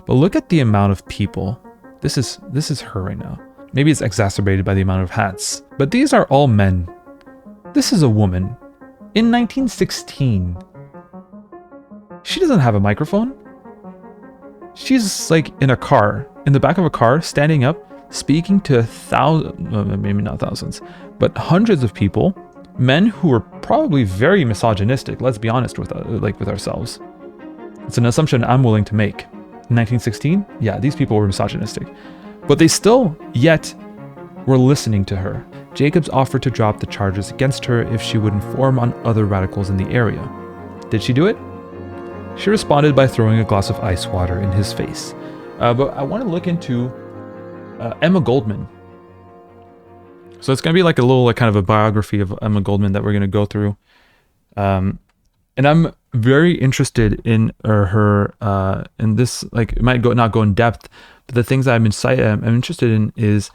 But look at the amount of people. This is her right now. Maybe it's exacerbated by the amount of hats. But these are all men. This is a woman. In 1916. She doesn't have a microphone. She's like in a car, in the back of a car, standing up, speaking to maybe not thousands, but hundreds of people, men who were probably very misogynistic. Let's be honest with ourselves. It's an assumption I'm willing to make. In 1916, yeah, these people were misogynistic, but they still yet were listening to her. Jacobs offered to drop the charges against her if she would inform on other radicals in the area. Did she do it? She responded by throwing a glass of ice water in his face. But I want to look into Emma Goldman. So it's going to be like a little kind of a biography of Emma Goldman that we're going to go through. And I'm very interested in her in this, like, it might not go in depth, but the things that I'm interested in is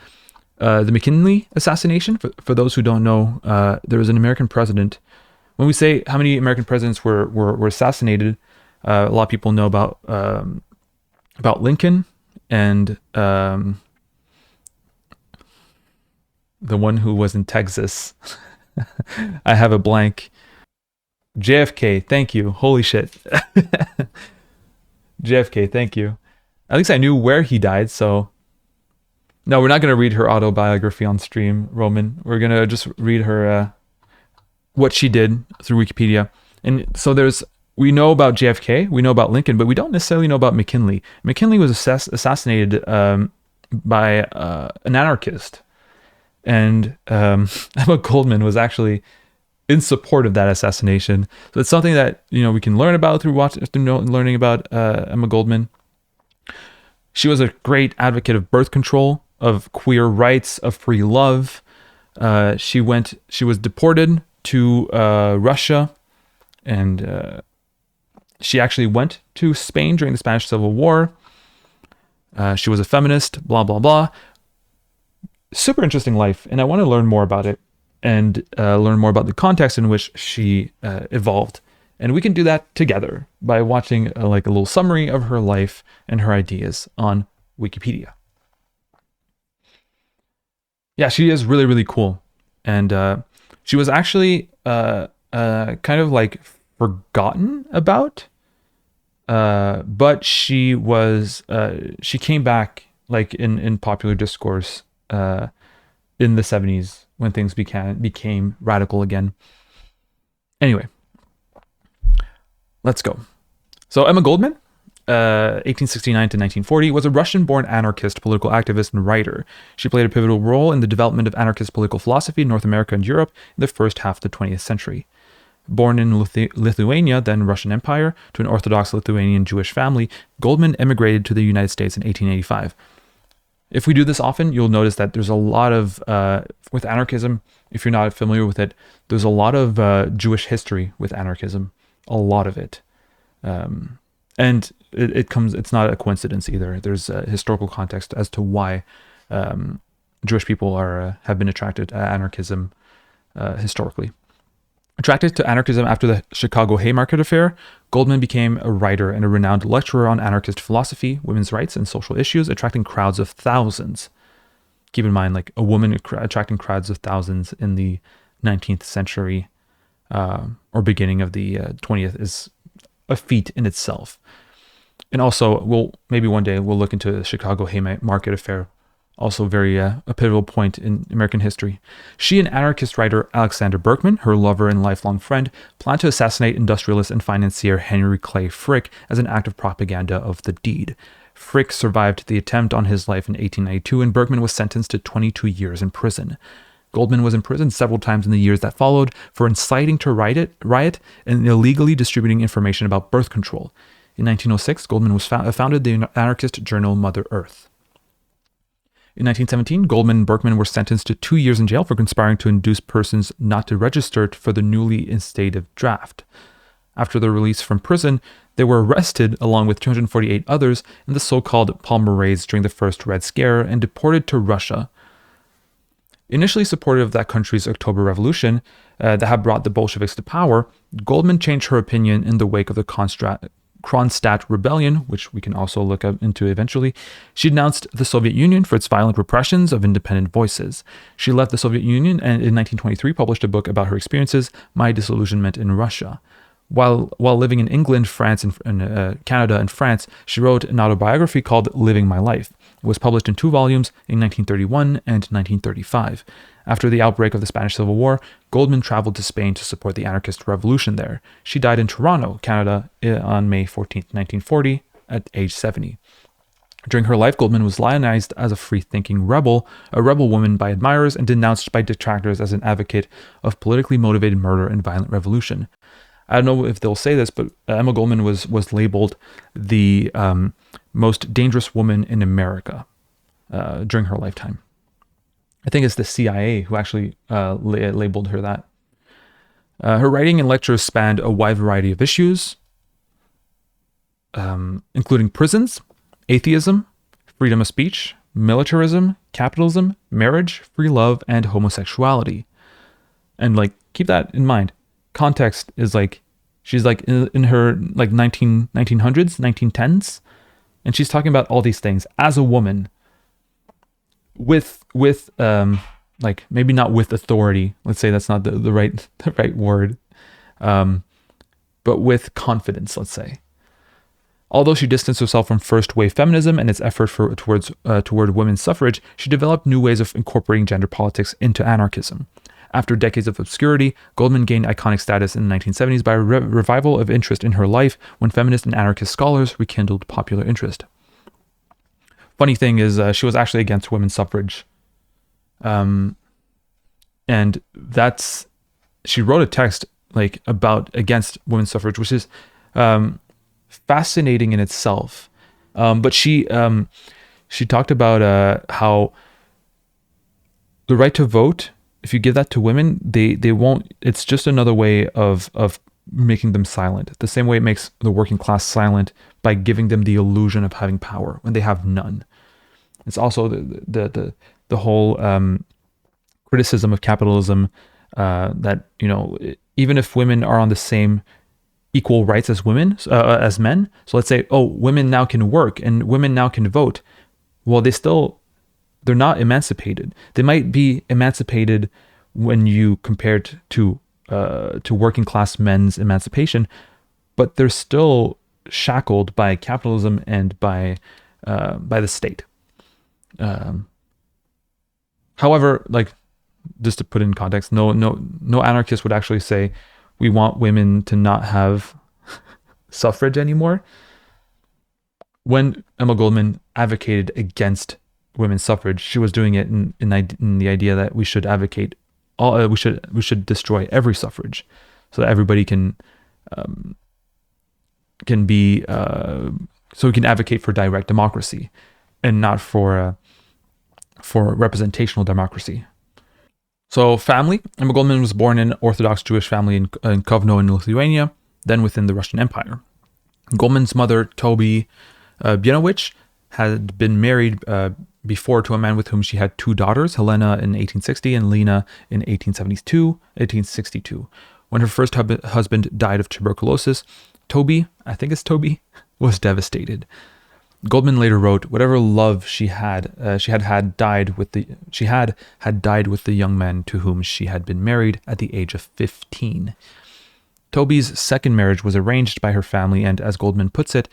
the McKinley assassination. For those who don't know, there was an American president. When we say how many American presidents were assassinated, a lot of people know about Lincoln and the one who was in Texas. I have a blank. JFK, thank you. Holy shit. JFK, thank you. At least I knew where he died, so... No, we're not going to read her autobiography on stream, Roman. We're going to just read her, what she did through Wikipedia. And so we know about JFK, we know about Lincoln, but we don't necessarily know about McKinley. McKinley was assassinated by an anarchist. And Emma Goldman was actually in support of that assassination. So it's something that, we can learn about through learning about Emma Goldman. She was a great advocate of birth control, of queer rights, of free love. She was deported to Russia, and she actually went to Spain during the Spanish Civil War. She was a feminist, blah, blah, blah. Super interesting life, and I want to learn more about it and learn more about the context in which she evolved. And we can do that together by watching a little summary of her life and her ideas on Wikipedia. Yeah, she is really, really cool. And she was actually kind of like forgotten about, but she came back like in popular discourse in the 70s when things became radical again. Anyway, let's go. So Emma Goldman, 1869 to 1940, was a Russian-born anarchist, political activist, and writer. She played a pivotal role in the development of anarchist political philosophy in North America and Europe in the first half of the 20th century. Born in Lithuania, then Russian Empire, to an Orthodox Lithuanian Jewish family, Goldman emigrated to the United States in 1885. If we do this often, you'll notice that there's a lot of, with anarchism, if you're not familiar with it, there's a lot of Jewish history with anarchism, a lot of it. And it's not a coincidence either. There's a historical context as to why Jewish people have been attracted to anarchism historically. Attracted to anarchism after the Chicago Haymarket Affair, Goldman became a writer and a renowned lecturer on anarchist philosophy, women's rights, and social issues, attracting crowds of thousands. Keep in mind, like a woman attracting crowds of thousands in the 19th century or beginning of the 20th is a feat in itself. And also, maybe one day we'll look into the Chicago Haymarket Affair. Also a pivotal point in American history. She and anarchist writer Alexander Berkman, her lover and lifelong friend, planned to assassinate industrialist and financier Henry Clay Frick as an act of propaganda of the deed. Frick survived the attempt on his life in 1892, and Berkman was sentenced to 22 years in prison. Goldman was imprisoned several times in the years that followed for inciting to riot and illegally distributing information about birth control. In 1906, Goldman founded the anarchist journal Mother Earth. In 1917, Goldman and Berkman were sentenced to 2 years in jail for conspiring to induce persons not to register for the newly instated draft. After their release from prison, they were arrested along with 248 others in the so-called Palmer Raids during the first Red Scare and deported to Russia. Initially supportive of that country's October Revolution that had brought the Bolsheviks to power, Goldman changed her opinion in the wake of the Kronstadt Rebellion, which we can also look up into eventually, she denounced the Soviet Union for its violent repressions of independent voices. She left the Soviet Union and in 1923 published a book about her experiences, My Disillusionment in Russia. While living in England, France, and Canada and France, she wrote an autobiography called Living My Life. It was published in 2 volumes in 1931 and 1935. After the outbreak of the Spanish Civil War, Goldman traveled to Spain to support the anarchist revolution there. She died in Toronto, Canada, on May 14, 1940, at age 70. During her life, Goldman was lionized as a free-thinking rebel, a rebel woman by admirers, and denounced by detractors as an advocate of politically motivated murder and violent revolution. I don't know if they'll say this, but Emma Goldman was labeled the most dangerous woman in America during her lifetime. I think it's the CIA who actually labeled her that. Her writing and lectures spanned a wide variety of issues, including prisons, atheism, freedom of speech, militarism, capitalism, marriage, free love, and homosexuality. And keep that in mind. Context is she's in her 1900s, 1910s, and she's talking about all these things as a woman with maybe not with authority. Let's say that's not the right word, but with confidence, let's say. Although she distanced herself from first-wave feminism and its effort toward women's suffrage, she developed new ways of incorporating gender politics into anarchism. After decades of obscurity, Goldman gained iconic status in the 1970s by a revival of interest in her life when feminist and anarchist scholars rekindled popular interest. Funny thing is, she was actually against women's suffrage. And she wrote a text against women's suffrage, which is fascinating in itself. But she talked about how the right to vote, if you give that to women, they won't. It's just another way of making them silent. The same way it makes the working class silent by giving them the illusion of having power when they have none. It's also the whole criticism of capitalism that even if women are on the same equal rights as as men. So let's say, women now can work and women now can vote. Well, they're not emancipated. They might be emancipated when you compare it to working class men's emancipation, but they're still shackled by capitalism and by the state. However, just to put in context, no anarchist would actually say we want women to not have suffrage anymore. When Emma Goldman advocated against women's suffrage, she was doing it in the idea that we should advocate we should destroy every suffrage so that everybody can be so we can advocate for direct democracy and not for representational democracy. So family, Emma Goldman was born in an Orthodox Jewish family in Kovno in Lithuania, then within the Russian Empire. Goldman's mother, Toby Bienowicz, had been married before to a man with whom she had 2 daughters, Helena in 1860 and Lena in 1862. When her first husband died of tuberculosis, Toby, I think it's Toby, was devastated. Goldman later wrote, "Whatever love she had died with the young man to whom she had been married at the age of 15." Toby's second marriage was arranged by her family and, as Goldman puts it,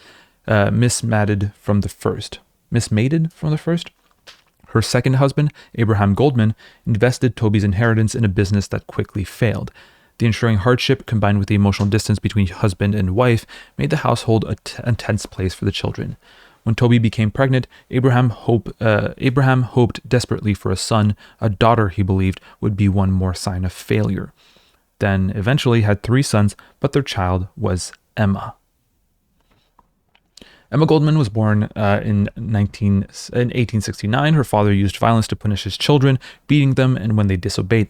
mismated from the first. Her second husband, Abraham Goldman, invested Toby's inheritance in a business that quickly failed. The ensuing hardship, combined with the emotional distance between husband and wife, made the household a tense place for the children. When Toby became pregnant, Abraham hoped desperately for a son. A daughter, he believed, would be one more sign of failure. Then eventually had 3 sons, but their child was Emma. Emma Goldman was born in 1869. Her father used violence to punish his children, beating them, and when they disobeyed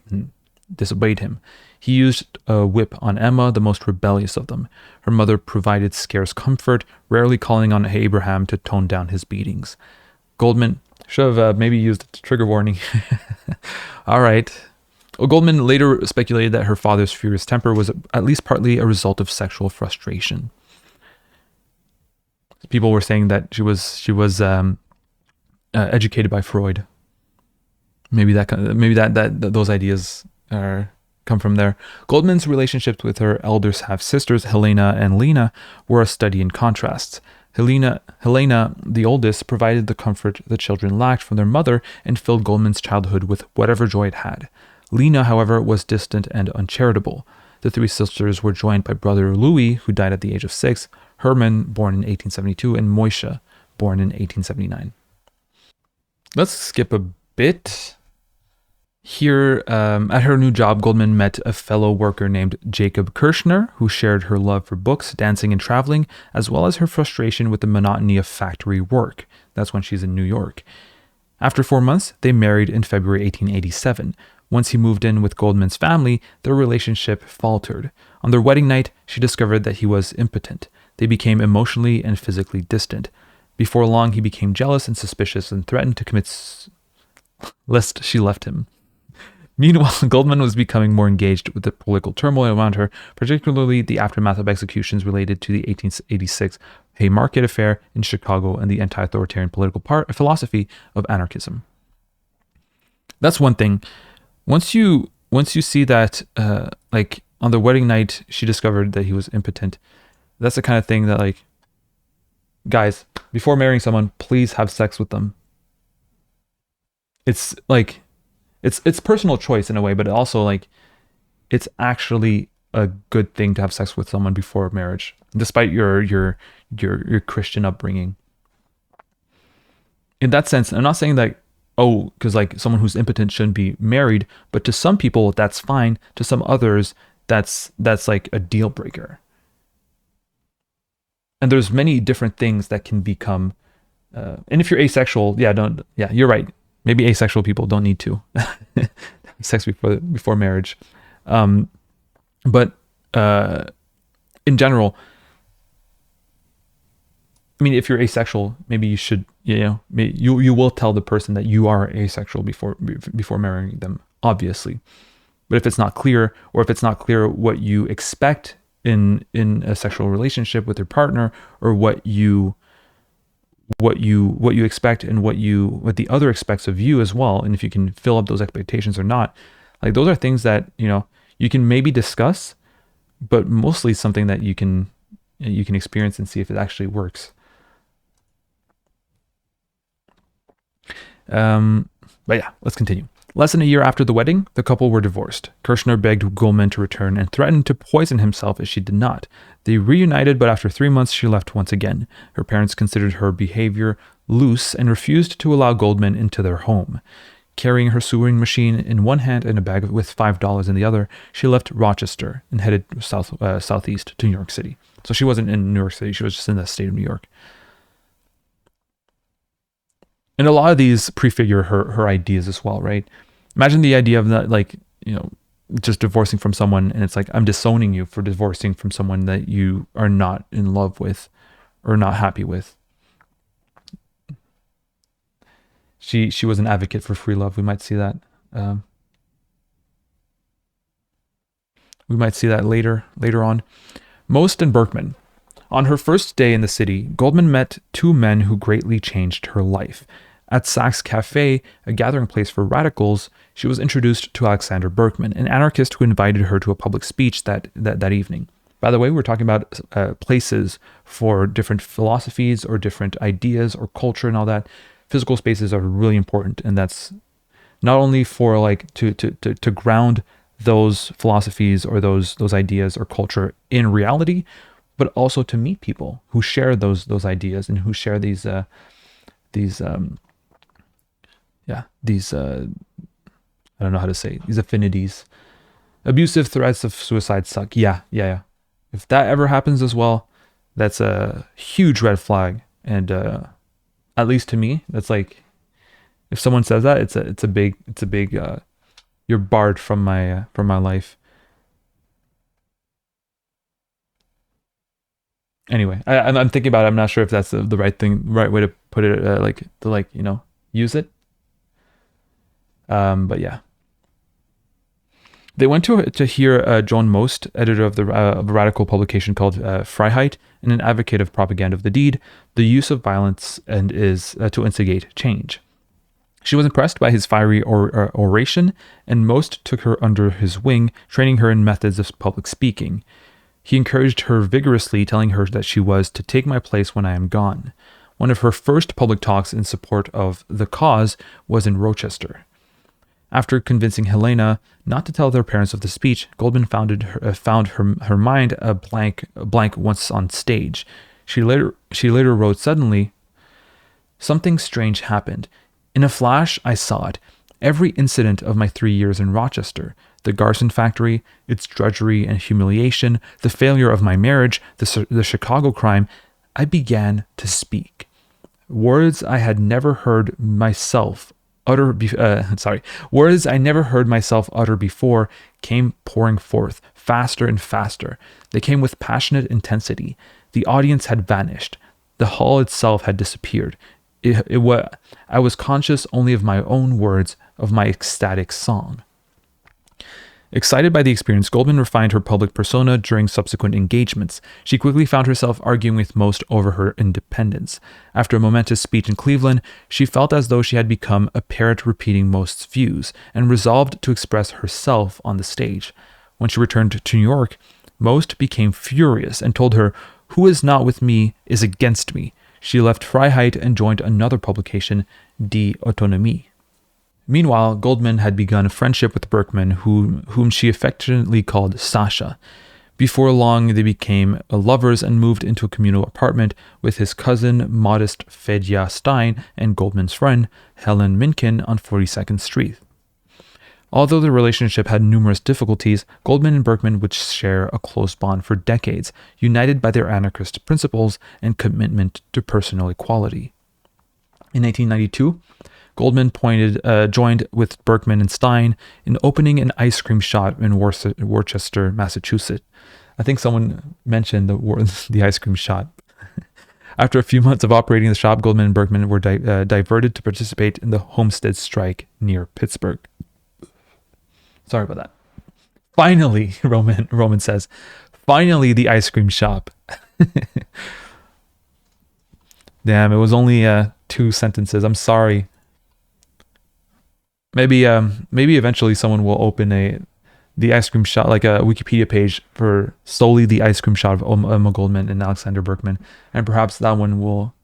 him. He used a whip on Emma, the most rebellious of them. Her mother provided scarce comfort, rarely calling on Abraham to tone down his beatings. Goldman should have maybe used a trigger warning. All right. Goldman later speculated that her father's furious temper was at least partly a result of sexual frustration. People were saying that she was educated by Freud. Maybe that those ideas are come from there. Goldman's relationships with her elder half sisters Helena and Lena were a study in contrasts. Helena, the oldest, provided the comfort the children lacked from their mother and filled Goldman's childhood with whatever joy it had. Lena, however, was distant and uncharitable. The three sisters were joined by brother Louis, who died at the age of 6, Herman, born in 1872, and Moisha, born in 1879. Let's skip a bit. Here, at her new job, Goldman met a fellow worker named Jacob Kirschner, who shared her love for books, dancing, and traveling, as well as her frustration with the monotony of factory work. That's when she's in New York. After 4 months, they married in February 1887. Once he moved in with Goldman's family, their relationship faltered. On their wedding night, she discovered that he was impotent. They became emotionally and physically distant. Before long, he became jealous and suspicious and threatened to commit lest she left him. Meanwhile, Goldman was becoming more engaged with the political turmoil around her, particularly the aftermath of executions related to the 1886 Haymarket affair in Chicago and the anti-authoritarian political philosophy of anarchism. That's one thing. Once you see that, like on the wedding night, she discovered that he was impotent. That's the kind of thing that, like, guys, before marrying someone, please have sex with them. It's like, it's personal choice in a way, but also like, it's actually a good thing to have sex with someone before marriage, despite your Christian upbringing. In that sense, I'm not saying that, oh, because like someone who's impotent shouldn't be married, but to some people that's fine. To some others, that's like a deal breaker. And there's many different things that can become. And if you're asexual, you're right. Maybe asexual people don't need to have sex before marriage, but in general, I mean, if you're asexual, maybe you should, you will tell the person that you are asexual before marrying them, obviously. But if it's not clear, or if it's not clear what you expect in a sexual relationship with your partner, or what you expect and what the other expects of you as well, and if you can fill up those expectations or not, like those are things that you can maybe discuss, but mostly something that you can experience and see if it actually works. But yeah, let's continue. Less than a year after the wedding, the couple were divorced. Kirschner begged Goldman to return and threatened to poison himself if she did not. They reunited, but after 3 months, she left once again. Her parents considered her behavior loose and refused to allow Goldman into their home. Carrying her sewing machine in one hand and a bag with $5 in the other, she left Rochester and headed southeast to New York City. So she wasn't in New York City, she was just in the state of New York. And a lot of these prefigure her ideas as well, right? Imagine the idea of that, like, just divorcing from someone, and it's like, I'm disowning you for divorcing from someone that you are not in love with or not happy with. She was an advocate for free love. We might see that. We might see that later on. Most and Berkman. On her first day in the city, Goldman met two men who greatly changed her life. At Saks Cafe, a gathering place for radicals, she was introduced to Alexander Berkman, an anarchist who invited her to a public speech that evening. By the way, we're talking about places for different philosophies or different ideas or culture and all that. Physical spaces are really important, and that's not only for like to ground those philosophies or those ideas or culture in reality, but also to meet people who share those ideas and who share these I don't know how to say, these affinities. Abusive threats of suicide suck. Yeah. If that ever happens as well, that's a huge red flag. And at least to me, that's like, if someone says that, it's a big you're barred from my life. Anyway, I'm thinking about it. I'm not sure if that's the right way to put it, use it. But yeah. They went to hear John Most, editor of of a radical publication called Freiheit, and an advocate of propaganda of the deed, the use of violence and is to instigate change. She was impressed by his fiery oration, and Most took her under his wing, training her in methods of public speaking. He encouraged her vigorously, telling her that she was to take my place when I am gone. One of her first public talks in support of the cause was in Rochester. After convincing Helena not to tell their parents of the speech, Goldman found her mind a blank once on stage. She later wrote, "Suddenly, something strange happened. In a flash, I saw it. Every incident of my 3 years in Rochester, the Garson factory, its drudgery and humiliation, the failure of my marriage, the Chicago crime, I began to speak. Words I had never heard myself utter words I never heard myself utter before came pouring forth, faster and faster. They came with passionate intensity. The audience had vanished. The hall itself had disappeared. I was conscious only of my own words, of my ecstatic song." Excited by the experience, Goldman refined her public persona during subsequent engagements. She quickly found herself arguing with Most over her independence. After a momentous speech in Cleveland, she felt as though she had become a parrot repeating Most's views, and resolved to express herself on the stage. When she returned to New York, Most became furious and told her, "Who is not with me is against me." She left Freiheit and joined another publication, Die Autonomie. Meanwhile, Goldman had begun a friendship with Berkman, whom she affectionately called Sasha. Before long, they became lovers and moved into a communal apartment with his cousin, modest Fedya Stein, and Goldman's friend, Helen Minkin, on 42nd Street. Although the relationship had numerous difficulties, Goldman and Berkman would share a close bond for decades, united by their anarchist principles and commitment to personal equality. In 1892, Goldman joined with Berkman and Stein in opening an ice cream shop in Worcester, Massachusetts. I think someone mentioned the ice cream shop. After a few months of operating the shop, Goldman and Berkman were diverted to participate in the Homestead strike near Pittsburgh. Sorry about that. Finally, Roman says, finally the ice cream shop. Damn, it was only 2 sentences. I'm sorry. Maybe eventually someone will open the ice cream shop, like a Wikipedia page for solely the ice cream shop of Emma Goldman and Alexander Berkman, and perhaps that one will.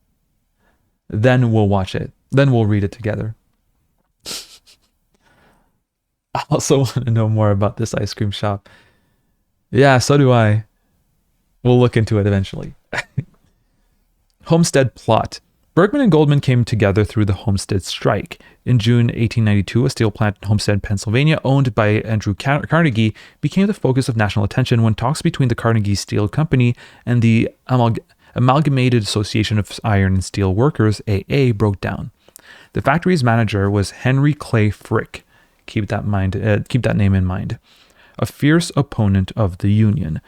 Then we'll watch it. Then we'll read it together. I also want to know more about this ice cream shop. Yeah, so do I. We'll look into it eventually. Homestead plot. Berkman and Goldman came together through the Homestead strike. In June 1892, a steel plant in Homestead, Pennsylvania, owned by Andrew Carnegie, became the focus of national attention when talks between the Carnegie Steel Company and the Amalgamated Association of Iron and Steel Workers, AA, broke down. The factory's manager was Henry Clay Frick. Keep that name in mind. A fierce opponent of the union.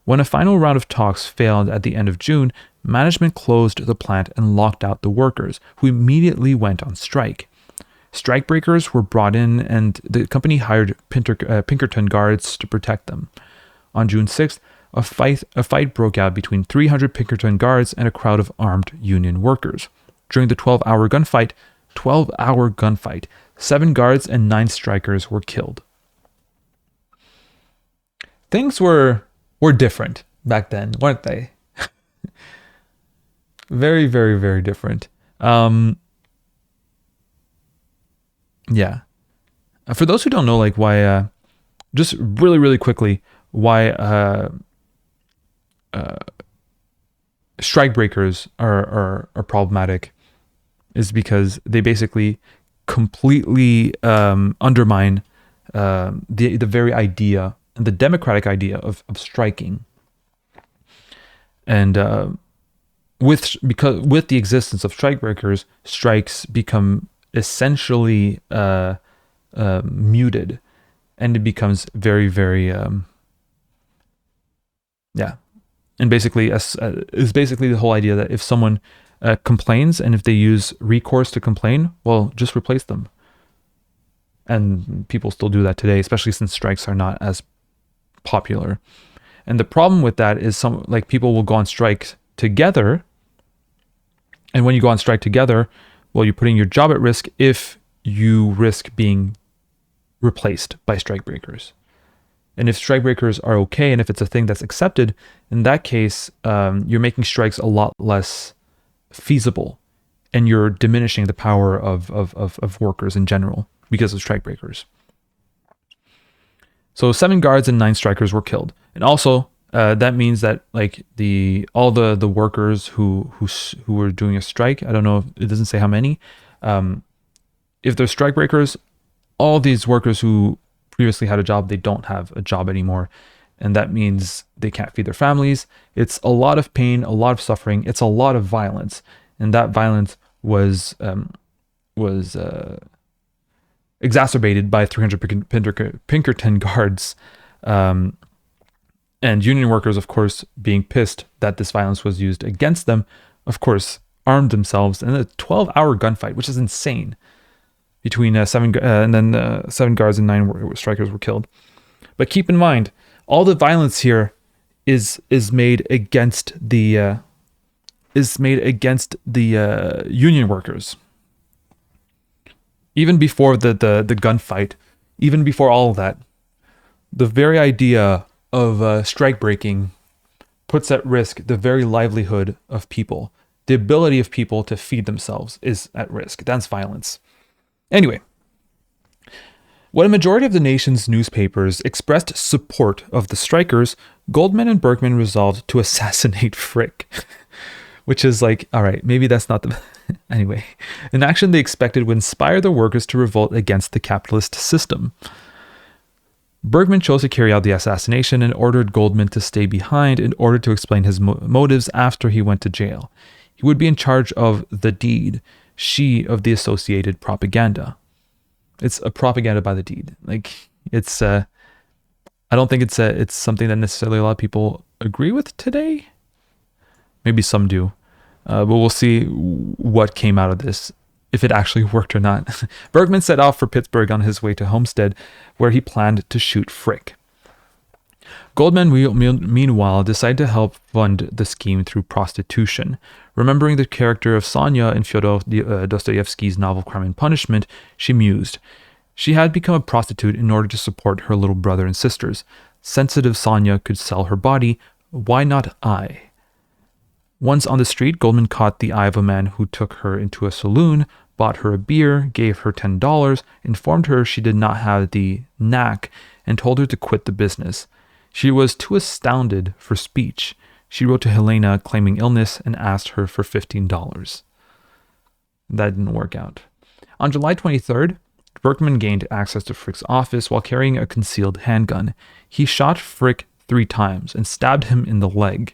When a final round of talks failed at the end of June, management closed the plant and locked out the workers, who immediately went on strike. Strikebreakers were brought in, and the company hired Pinkerton guards to protect them. On June 6th, a fight broke out between 300 Pinkerton guards and a crowd of armed union workers. During the 12-hour gunfight, 7 guards and 9 strikers were killed. Things were different back then, weren't they? Very, very, very different. Yeah. For those who don't know, like why, just really, really quickly, why strike breakers are problematic is because they basically completely undermine the very idea, the democratic idea of striking. And with the existence of strikebreakers, strikes become essentially muted, and it becomes very, very And basically, is basically the whole idea that if someone complains and if they use recourse to complain, well, just replace them. And people still do that today, especially since strikes are not as popular. And the problem with that is people will go on strike together. And when you go on strike together, well, you're putting your job at risk if you risk being replaced by strikebreakers. And if strikebreakers are okay, and if it's a thing that's accepted, in that case, you're making strikes a lot less feasible, and you're diminishing the power of workers in general because of strikebreakers. So 7 guards and 9 strikers were killed, and also that means that all the workers who were doing a strike, I don't know, it doesn't say how many. If they're strikebreakers, all these workers who previously had a job, they don't have a job anymore, and that means they can't feed their families. It's a lot of pain, a lot of suffering. It's a lot of violence, and that violence was exacerbated by 300 Pinkerton guards, and union workers, of course, being pissed that this violence was used against them, of course, armed themselves in a 12-hour gunfight, which is insane. Between 7 guards and 9 strikers were killed. But keep in mind, all the violence here is made against the union workers. Even before the gunfight, even before all of that, the very idea of strike breaking puts at risk the very livelihood of people. The ability of people to feed themselves is at risk. That's violence. Anyway, when a majority of the nation's newspapers expressed support of the strikers, Goldman and Berkman resolved to assassinate Frick. Which is all right, maybe that's not the... Anyway, an action they expected would inspire the workers to revolt against the capitalist system. Berkman chose to carry out the assassination and ordered Goldman to stay behind in order to explain his motives after he went to jail. He would be in charge of the deed, she of the associated propaganda. It's a propaganda by the deed. It's I don't think it's something that necessarily a lot of people agree with today. Maybe some do, but we'll see what came out of this, if it actually worked or not. Berkman set off for Pittsburgh on his way to Homestead, where he planned to shoot Frick. Goldman, meanwhile, decided to help fund the scheme through prostitution. Remembering the character of Sonia in Fyodor Dostoevsky's novel Crime and Punishment, she mused. She had become a prostitute in order to support her little brother and sisters. Sensitive Sonia could sell her body. Why not I? Once on the street, Goldman caught the eye of a man who took her into a saloon, bought her a beer, gave her $10, informed her she did not have the knack, and told her to quit the business. She was too astounded for speech. She wrote to Helena claiming illness and asked her for $15. That didn't work out. On July 23rd, Berkman gained access to Frick's office while carrying a concealed handgun. He shot Frick 3 times and stabbed him in the leg.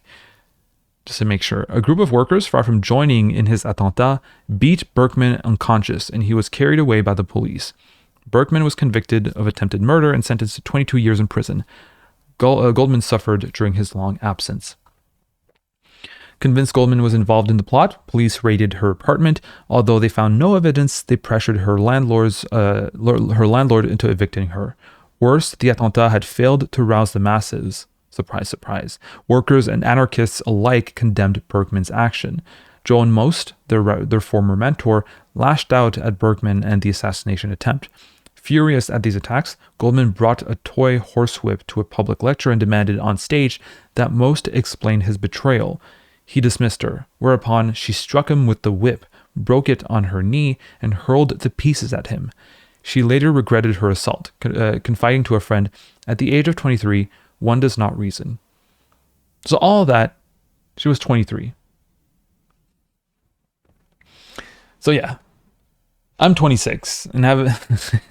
Just to make sure, a group of workers, far from joining in his attentat, beat Berkman unconscious, and he was carried away by the police. Berkman was convicted of attempted murder and sentenced to 22 years in prison. Goldman suffered during his long absence. Convinced Goldman was involved in the plot, police raided her apartment. Although they found no evidence, they pressured her landlord into evicting her. Worse, the attentat had failed to rouse the masses. Surprise, surprise. Workers and anarchists alike condemned Berkman's action. Joan Most, their former mentor, lashed out at Berkman and the assassination attempt. Furious at these attacks, Goldman brought a toy horsewhip to a public lecture and demanded on stage that Most explain his betrayal. He dismissed her, whereupon she struck him with the whip, broke it on her knee, and hurled it to pieces at him. She later regretted her assault, confiding to a friend, "At the age of 23, one does not reason." So all of that, she was 23. So yeah, I'm 26 and have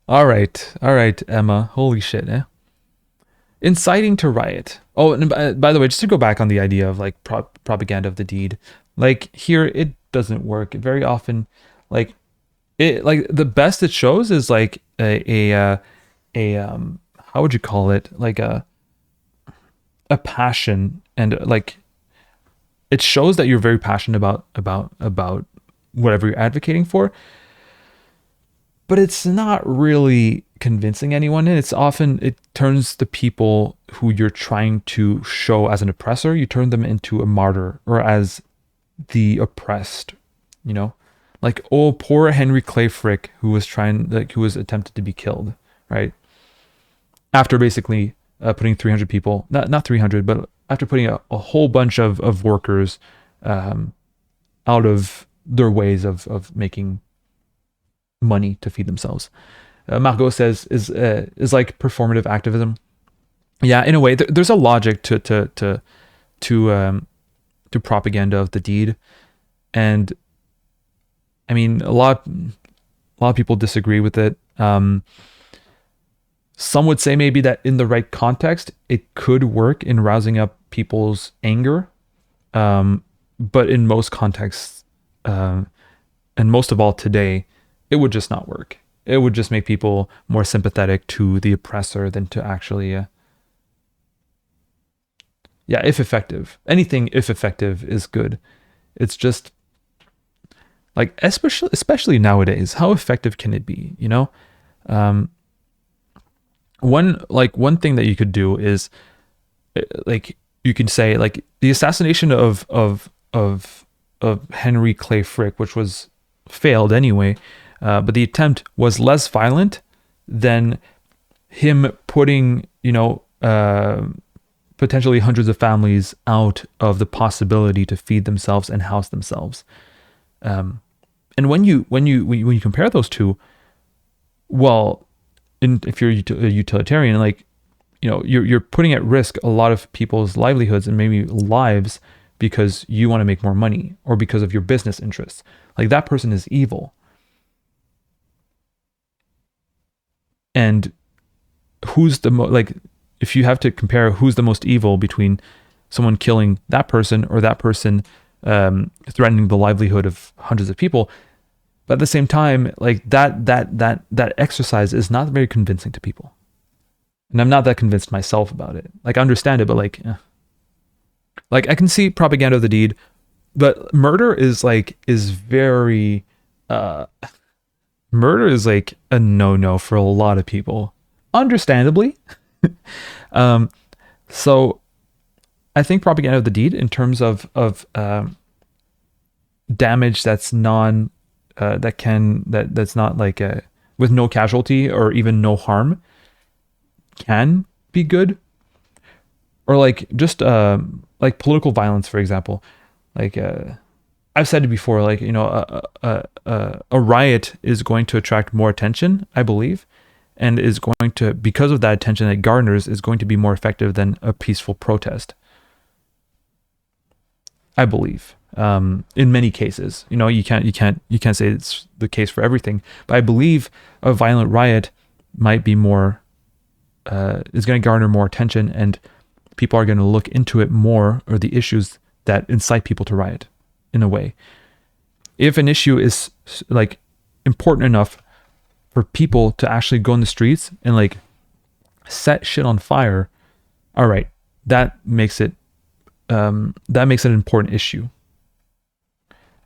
All right, Emma. Holy shit, eh? Inciting to riot. Oh, and by the way, just to go back on the idea of propaganda of the deed, here it doesn't work very often. The best it shows is a how would you call it? A passion, and it shows that you're very passionate about whatever you're advocating for. but it's not really convincing anyone. And it turns the people who you're trying to show as an oppressor, you turn them into a martyr or as the oppressed, you know, like, oh, poor Henry Clay Frick, who was attempted to be killed, right? After basically putting 300 people, not 300, but after putting a whole bunch of workers out of their ways of making money to feed themselves. Margot says is like performative activism. Yeah, in a way, there's a logic to propaganda of the deed, and I mean a lot of people disagree with it. Some would say maybe that in the right context, it could work in rousing up people's anger, but in most contexts, and most of all today, it would just not work. It would just make people more sympathetic to the oppressor than to actually, if effective. Anything, if effective, is good. It's just, like, especially nowadays, how effective can it be, you know? One thing that you could do is, like, you can say, like, the assassination of Henry Clay Frick, which was failed anyway, but the attempt was less violent than him putting, potentially hundreds of families out of the possibility to feed themselves and house themselves. And when you compare those two, well, if you're a utilitarian, like, you're putting at risk a lot of people's livelihoods and maybe lives because you want to make more money or because of your business interests. Like, that person is evil. And who's the like, if you have to compare who's the most evil between someone killing that person or that person threatening the livelihood of hundreds of people, but at the same time, like, that exercise is not very convincing to people. And I'm not that convinced myself about it. Like, I understand it, but like I can see propaganda of the deed, but murder is very murder is like a no-no for a lot of people, understandably. So I think propaganda of the deed, in terms of damage that's not like with no casualty or even no harm, can be good. Or like, just like political violence, for example. Like, I've said it before, like, a riot is going to attract more attention, I believe, and is going to, because of that attention it garners, is going to be more effective than a peaceful protest, I believe. In many cases, you can't say it's the case for everything, but I believe a violent riot might be more, is going to garner more attention, and people are going to look into it more, or the issues that incite people to riot, in a way. If an issue is like important enough for people to actually go in the streets and like set shit on fire, all right, that makes it an important issue.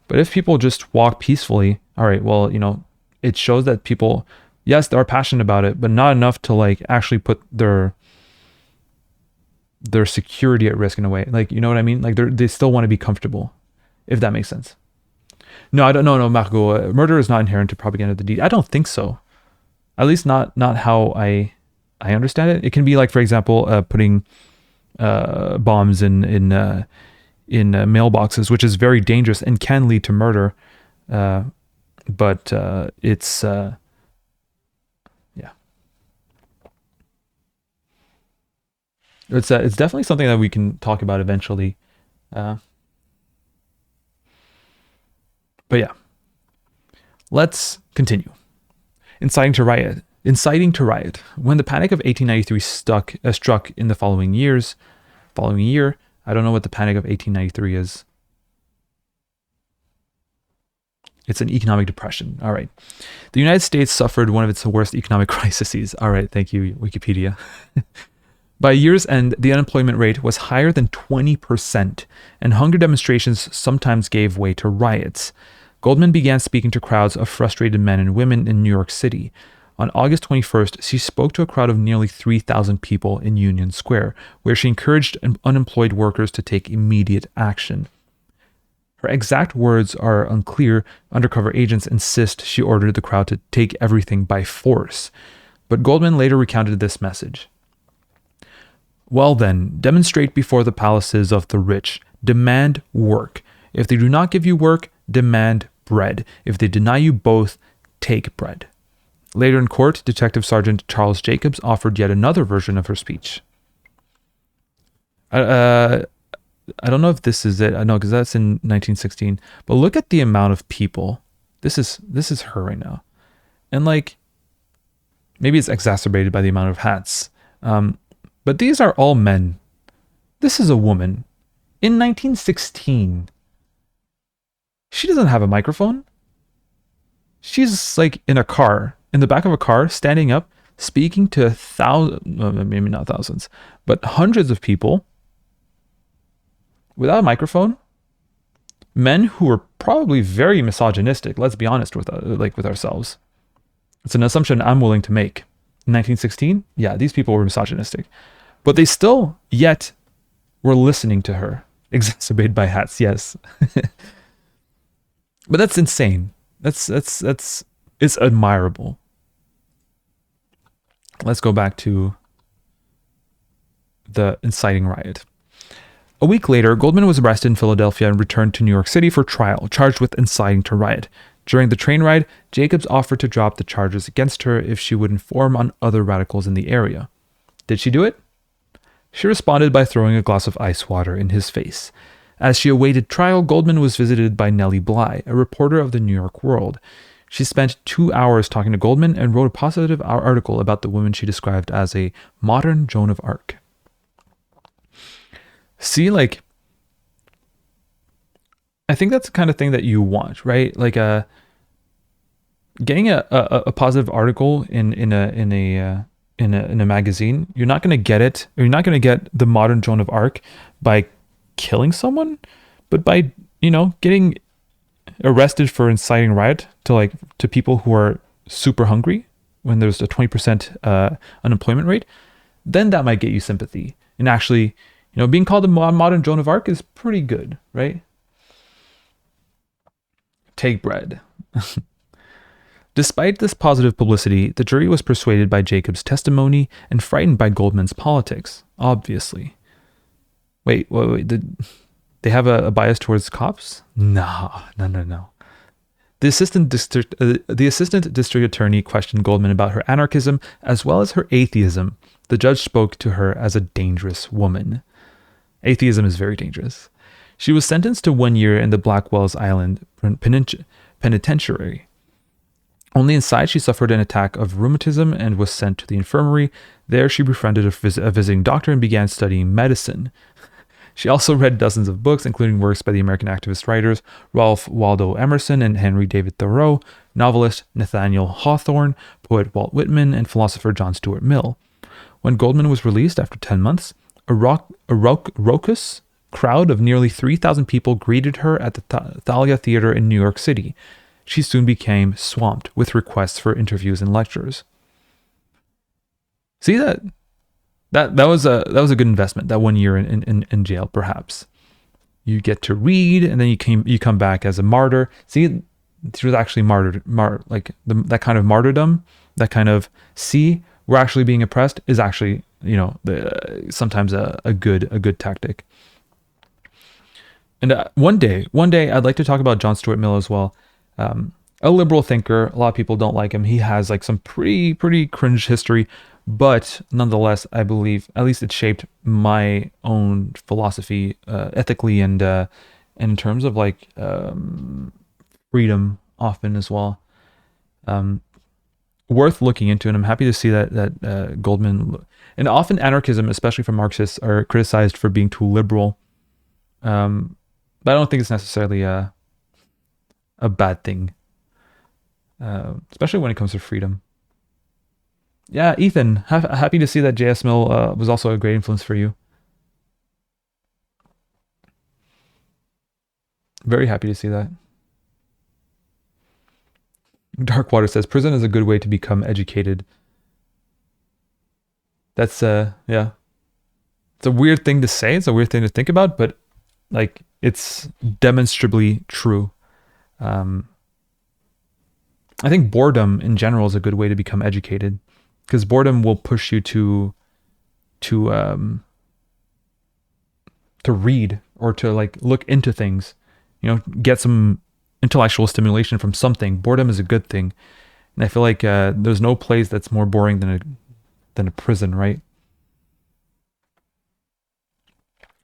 But if people just walk peacefully, all right, well, it shows that people, yes, they are passionate about it, but not enough to like actually put their security at risk, in a way. Like, you know what I mean? Like, they still want to be comfortable, if that makes sense. No, I don't know. No, Margot, murder is not inherent to propaganda of the deed. I don't think so. At least not how I understand it. It can be like, for example, putting bombs in mailboxes, which is very dangerous and can lead to murder. But it's it's definitely something that we can talk about eventually. But yeah, let's continue. Inciting to riot. When the Panic of 1893 struck in the following year, I don't know what the Panic of 1893 is. It's an economic depression. All right. The United States suffered one of its worst economic crises. All right. Thank you, Wikipedia. By year's end, the unemployment rate was higher than 20%, and hunger demonstrations sometimes gave way to riots. Goldman began speaking to crowds of frustrated men and women in New York City. On August 21st, she spoke to a crowd of nearly 3,000 people in Union Square, where she encouraged unemployed workers to take immediate action. Her exact words are unclear. Undercover agents insist she ordered the crowd to take everything by force. But Goldman later recounted this message. Well then, demonstrate before the palaces of the rich. Demand work. If they do not give you work, demand bread. If they deny you both, take bread. Later in court, Detective Sergeant Charles Jacobs offered yet another version of her speech. I don't know if this is it. I know because that's in 1916. But look at the amount of people. This is her right now, and like maybe it's exacerbated by the amount of hats. But these are all men. This is a woman in 1916. She doesn't have a microphone. She's like in a car, in the back of a car, standing up, speaking to maybe not thousands, but hundreds of people. Without a microphone, men who were probably very misogynistic. Let's be honest with ourselves. It's an assumption I'm willing to make. In 1916, yeah, these people were misogynistic, but they still yet were listening to her. Exacerbated by hats, yes. But that's insane. That's it's admirable. Let's go back to the inciting riot. A week later, Goldman was arrested in Philadelphia and returned to New York City for trial, charged with inciting to riot. During the train ride, Jacobs offered to drop the charges against her if she would inform on other radicals in the area. Did she do it? She responded by throwing a glass of ice water in his face. As she awaited trial, Goldman was visited by Nellie Bly, a reporter of the New York World. She spent 2 hours talking to Goldman and wrote a positive article about the woman she described as a modern Joan of Arc. See, like, I think that's the kind of thing that you want, right? Like, getting a positive article in a magazine. You're not going to get it, or you're not going to get the modern Joan of Arc by killing someone, but by getting arrested for inciting riot to people who are super hungry when there's a 20% unemployment rate. Then that might get you sympathy, and actually. Being called a modern Joan of Arc is pretty good, right? Take bread. Despite this positive publicity, the jury was persuaded by Jacobs' testimony and frightened by Goldman's politics, obviously. Wait, did they have a bias towards cops? No. The assistant district attorney questioned Goldman about her anarchism as well as her atheism. The judge spoke to her as a dangerous woman. Atheism is very dangerous. She was sentenced to 1 year in the Blackwell's Island penitentiary. Only inside, she suffered an attack of rheumatism and was sent to the infirmary. There, she befriended a visiting doctor and began studying medicine. She also read dozens of books, including works by the American activist writers Ralph Waldo Emerson and Henry David Thoreau, novelist Nathaniel Hawthorne, poet Walt Whitman, and philosopher John Stuart Mill. When Goldman was released after 10 months, a raucous crowd of nearly 3,000 people greeted her at the Thalia Theater in New York City. She soon became swamped with requests for interviews and lectures. See that was a good investment. That 1 year in jail, perhaps. You get to read, and then you come back as a martyr. See, she was actually martyred. That kind of martyrdom, that kind of we're actually being oppressed is actually sometimes a good tactic. And one day I'd like to talk about John Stuart Mill as well. A liberal thinker. A lot of people don't like him. He has like some pretty cringe history, but nonetheless, I believe at least it shaped my own philosophy ethically and in terms of freedom often as well. Worth looking into, and I'm happy to see that Goldman, and often anarchism, especially from Marxists, are criticized for being too liberal. But I don't think it's necessarily a bad thing, especially when it comes to freedom. Yeah, Ethan, happy to see that J.S. Mill was also a great influence for you. Very happy to see that. Darkwater says prison is a good way to become educated. That's yeah. It's a weird thing to say. It's a weird thing to think about, but like it's demonstrably true. I think boredom in general is a good way to become educated, because boredom will push you to read or to like look into things, get some intellectual stimulation from something. Boredom is a good thing, and I feel like there's no place that's more boring than a prison, right?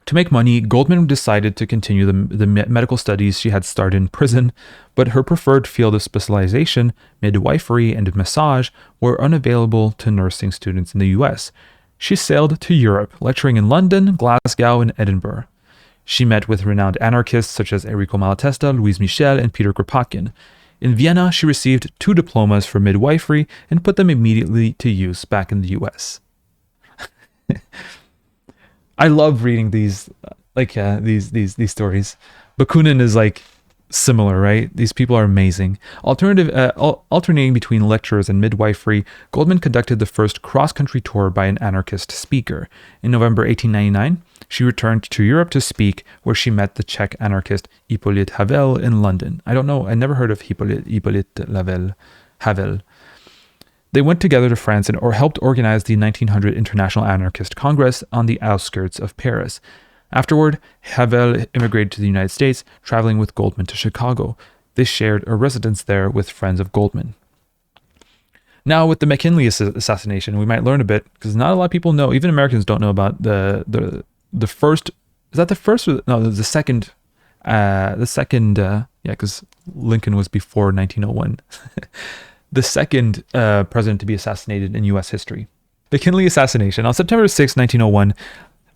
To make money, Goldman decided to continue the medical studies she had started in prison, but her preferred field of specialization, midwifery and massage, were unavailable to nursing students in the US. She sailed to Europe, lecturing in London, Glasgow, and Edinburgh. She met with renowned anarchists such as Enrico Malatesta, Louise Michel, and Peter Kropotkin. In Vienna, she received 2 diplomas for midwifery and put them immediately to use back in the US. I love reading these stories. Bakunin is like similar, right? These people are amazing. Alternating between lectures and midwifery, Goldman conducted the first cross-country tour by an anarchist speaker. In November 1899, she returned to Europe to speak, where she met the Czech anarchist Hippolyte Havel in London. I don't know, I never heard of Hippolyte Havel. They went together to France and helped organize the 1900 International Anarchist Congress on the outskirts of Paris. Afterward, Havel immigrated to the United States, traveling with Goldman to Chicago. They shared a residence there with friends of Goldman. Now, with the McKinley assassination, we might learn a bit, because not a lot of people know, even Americans don't know about the first, is that the first? No, the second, because Lincoln was before 1901. The second president to be assassinated in U.S. history. The McKinley assassination. On September 6, 1901,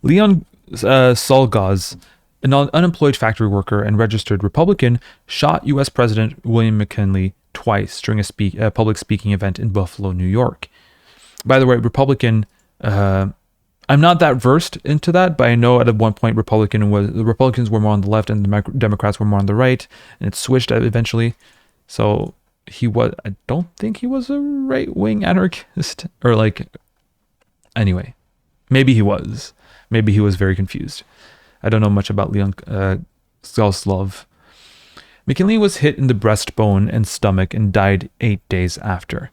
Leon Czolgosz, an unemployed factory worker and registered Republican, shot U.S. President William McKinley twice during a public speaking event in Buffalo, New York. By the way, Republican, I'm not that versed into that, but I know at one point the Republicans were more on the left and the Democrats were more on the right, and it switched eventually. So I don't think he was a right-wing anarchist, or anyway, maybe he was very confused. I don't know much about Leon Czolgosz. McKinley was hit in the breastbone and stomach and died 8 days after.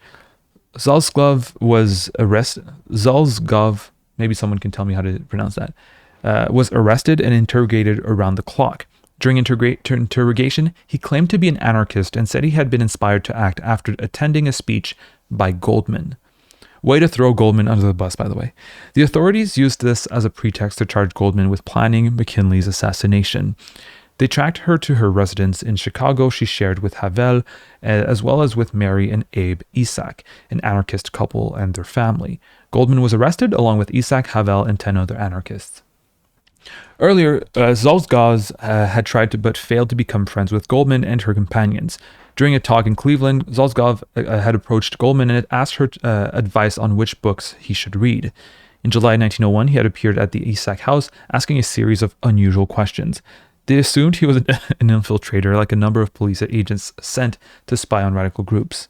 Czolgosz was arrested. Czolgosz, maybe someone can tell me how to pronounce that, was arrested and interrogated around the clock. During interrogation, he claimed to be an anarchist and said he had been inspired to act after attending a speech by Goldman. Way to throw Goldman under the bus, by the way. The authorities used this as a pretext to charge Goldman with planning McKinley's assassination. They tracked her to her residence in Chicago she shared with Havel, as well as with Mary and Abe Isak, an anarchist couple and their family. Goldman was arrested along with Isak, Havel, and 10 other anarchists. Earlier, Czolgosz had tried to but failed to become friends with Goldman and her companions. During a talk in Cleveland, Czolgosz had approached Goldman and had asked her advice on which books he should read. In July 1901, he had appeared at the Isak house asking a series of unusual questions. They assumed he was an infiltrator, like a number of police agents sent to spy on radical groups.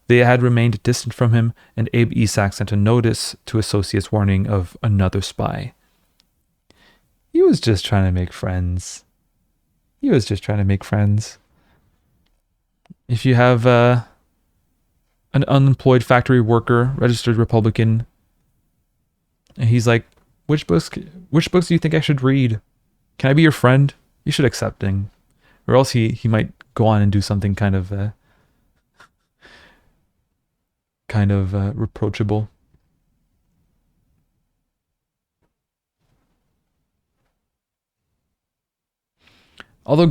They had remained distant from him, and Abe Isak sent a notice to associates warning of another spy. He was just trying to make friends. If you have an unemployed factory worker, registered Republican, and he's like, which books do you think I should read? Can I be your friend? You should accept him. Or else he might go on and do something kind of reproachable. Although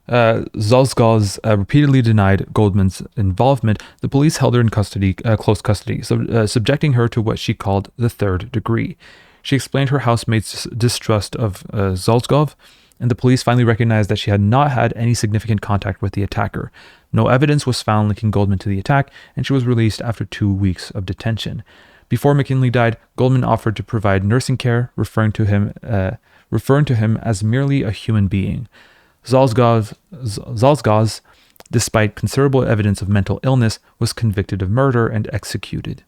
Czolgosz repeatedly denied Goldman's involvement, the police held her in close custody, subjecting her to what she called the third degree. She explained her housemate's distrust of Czolgosz, and the police finally recognized that she had not had any significant contact with the attacker. No evidence was found linking Goldman to the attack, and she was released after 2 weeks of detention. Before McKinley died, Goldman offered to provide nursing care, referring to him as merely a human being. Czolgosz despite considerable evidence of mental illness, was convicted of murder and executed.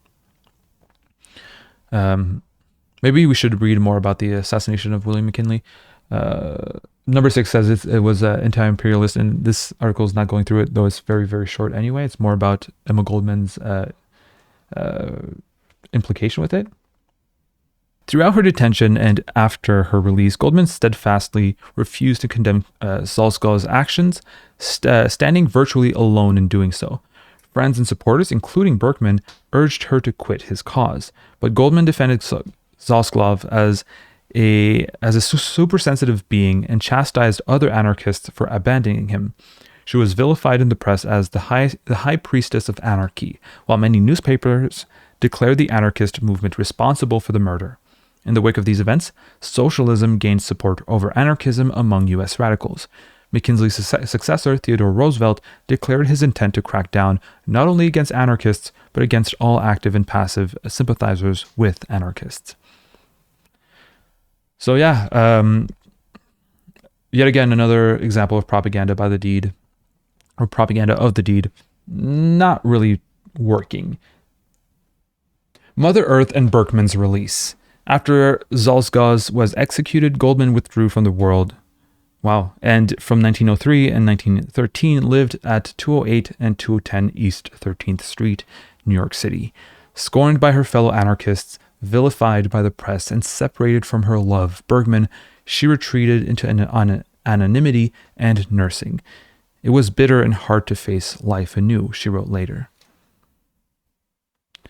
Maybe we should read more about the assassination of William McKinley. Number 6 says it was anti-imperialist, and this article is not going through it, though it's very, very short anyway. It's more about Emma Goldman's implication with it. Throughout her detention and after her release, Goldman steadfastly refused to condemn Zalsgau's actions, standing virtually alone in doing so. Friends and supporters, including Berkman, urged her to quit his cause, but Goldman defended Zalsgau as a supersensitive being and chastised other anarchists for abandoning him. She was vilified in the press as the high priestess of anarchy, while many newspapers declared the anarchist movement responsible for the murder. In the wake of these events, socialism gained support over anarchism among U.S. radicals. McKinley's successor, Theodore Roosevelt, declared his intent to crack down not only against anarchists, but against all active and passive sympathizers with anarchists. So yeah, yet again, another example of propaganda by the deed, or propaganda of the deed, not really working. Mother Earth and Berkman's release. After Zalsgau was executed, Goldman withdrew from the world. Wow. And from 1903 and 1913 lived at 208 and 210 East 13th Street, New York City. Scorned by her fellow anarchists, vilified by the press, and separated from her love, Bergman, she retreated into anonymity and nursing. It was bitter and hard to face life anew, she wrote later.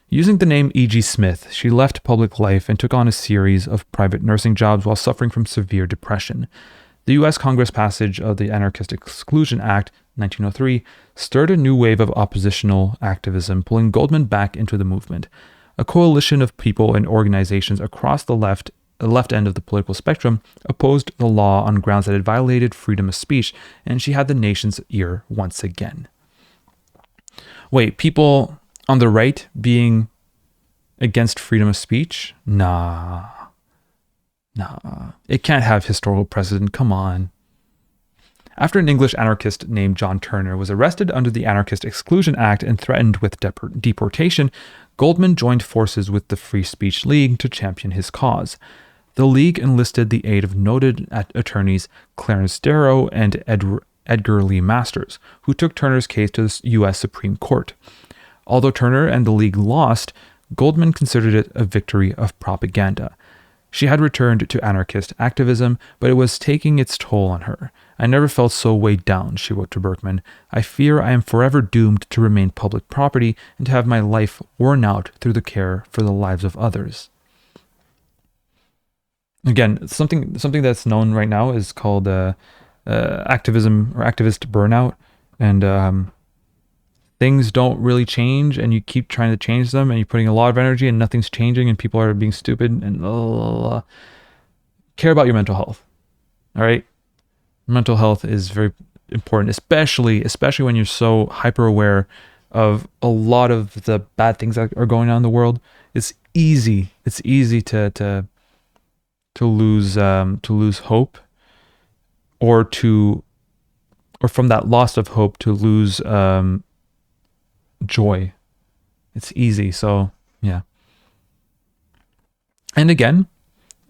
Using the name E.G. Smith, she left public life and took on a series of private nursing jobs while suffering from severe depression. The U.S. Congress passage of the Anarchist Exclusion Act, 1903, stirred a new wave of oppositional activism, pulling Goldman back into the movement. A coalition of people and organizations across the left end of the political spectrum opposed the law on grounds that it violated freedom of speech, and she had the nation's ear once again. Wait, people on the right being against freedom of speech? Nah. It can't have historical precedent. Come on. After an English anarchist named John Turner was arrested under the Anarchist Exclusion Act and threatened with deportation, Goldman joined forces with the Free Speech League to champion his cause. The League enlisted the aid of noted attorneys Clarence Darrow and Edgar Lee Masters, who took Turner's case to the U.S. Supreme Court. Although Turner and the League lost, Goldman considered it a victory of propaganda. She had returned to anarchist activism, but it was taking its toll on her. I never felt so weighed down, she wrote to Berkman. I fear I am forever doomed to remain public property and to have my life worn out through the care for the lives of others. Again, something that's known right now is called activism or activist burnout, and things don't really change, and you keep trying to change them, and you're putting a lot of energy, and nothing's changing, and people are being stupid, and care about your mental health. All right, mental health is very important, especially when you're so hyper aware of a lot of the bad things that are going on in the world. It's easy to lose hope, or from that loss of hope to lose joy. It's easy. So yeah. And again,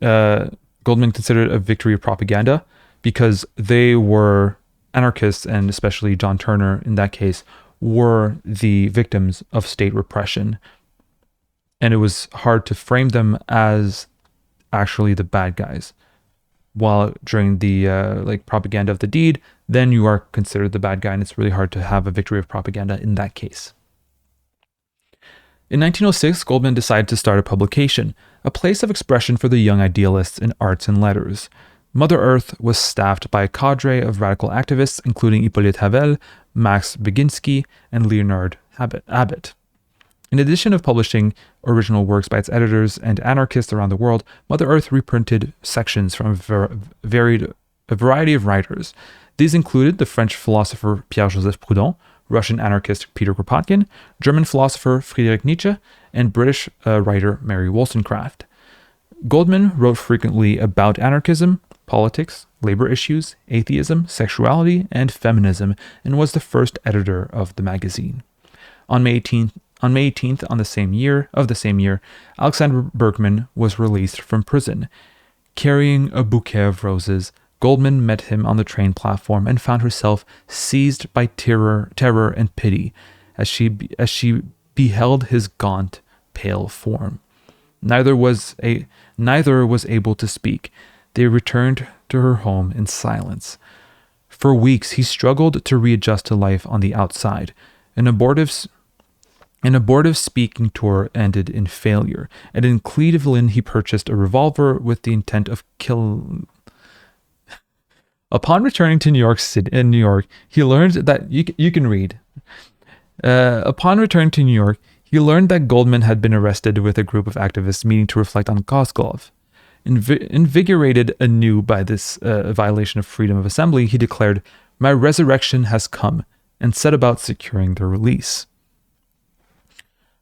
Goldman considered a victory of propaganda because they were anarchists, and especially John Turner in that case were the victims of state repression, and it was hard to frame them as actually the bad guys. While during the propaganda of the deed, then you are considered the bad guy, and it's really hard to have a victory of propaganda in that case. In 1906, Goldman decided to start a publication, a place of expression for the young idealists in arts and letters. Mother Earth was staffed by a cadre of radical activists, including Hippolyte Havel, Max Baginski, and Leonard Abbott. In addition of publishing original works by its editors and anarchists around the world, Mother Earth reprinted sections from a variety of writers. These included the French philosopher Pierre-Joseph Proudhon, Russian anarchist Peter Kropotkin, German philosopher Friedrich Nietzsche, and British writer Mary Wollstonecraft. Goldman wrote frequently about anarchism, politics, labor issues, atheism, sexuality, and feminism, and was the first editor of the magazine. On May 18th of the same year, Alexander Berkman was released from prison. Carrying a bouquet of roses, Goldman met him on the train platform and found herself seized by terror and pity as she beheld his gaunt, pale form. Neither was able to speak. They returned to her home in silence. For weeks, he struggled to readjust to life on the outside. An abortive speaking tour ended in failure, and in Cleveland he purchased a revolver with the intent of killing. Upon returning to New York, he learned that you can read. Upon returning to New York, he learned that Goldman had been arrested with a group of activists meeting to reflect on Gosgolov. Invigorated anew by this violation of freedom of assembly, he declared, "My resurrection has come," and set about securing their release.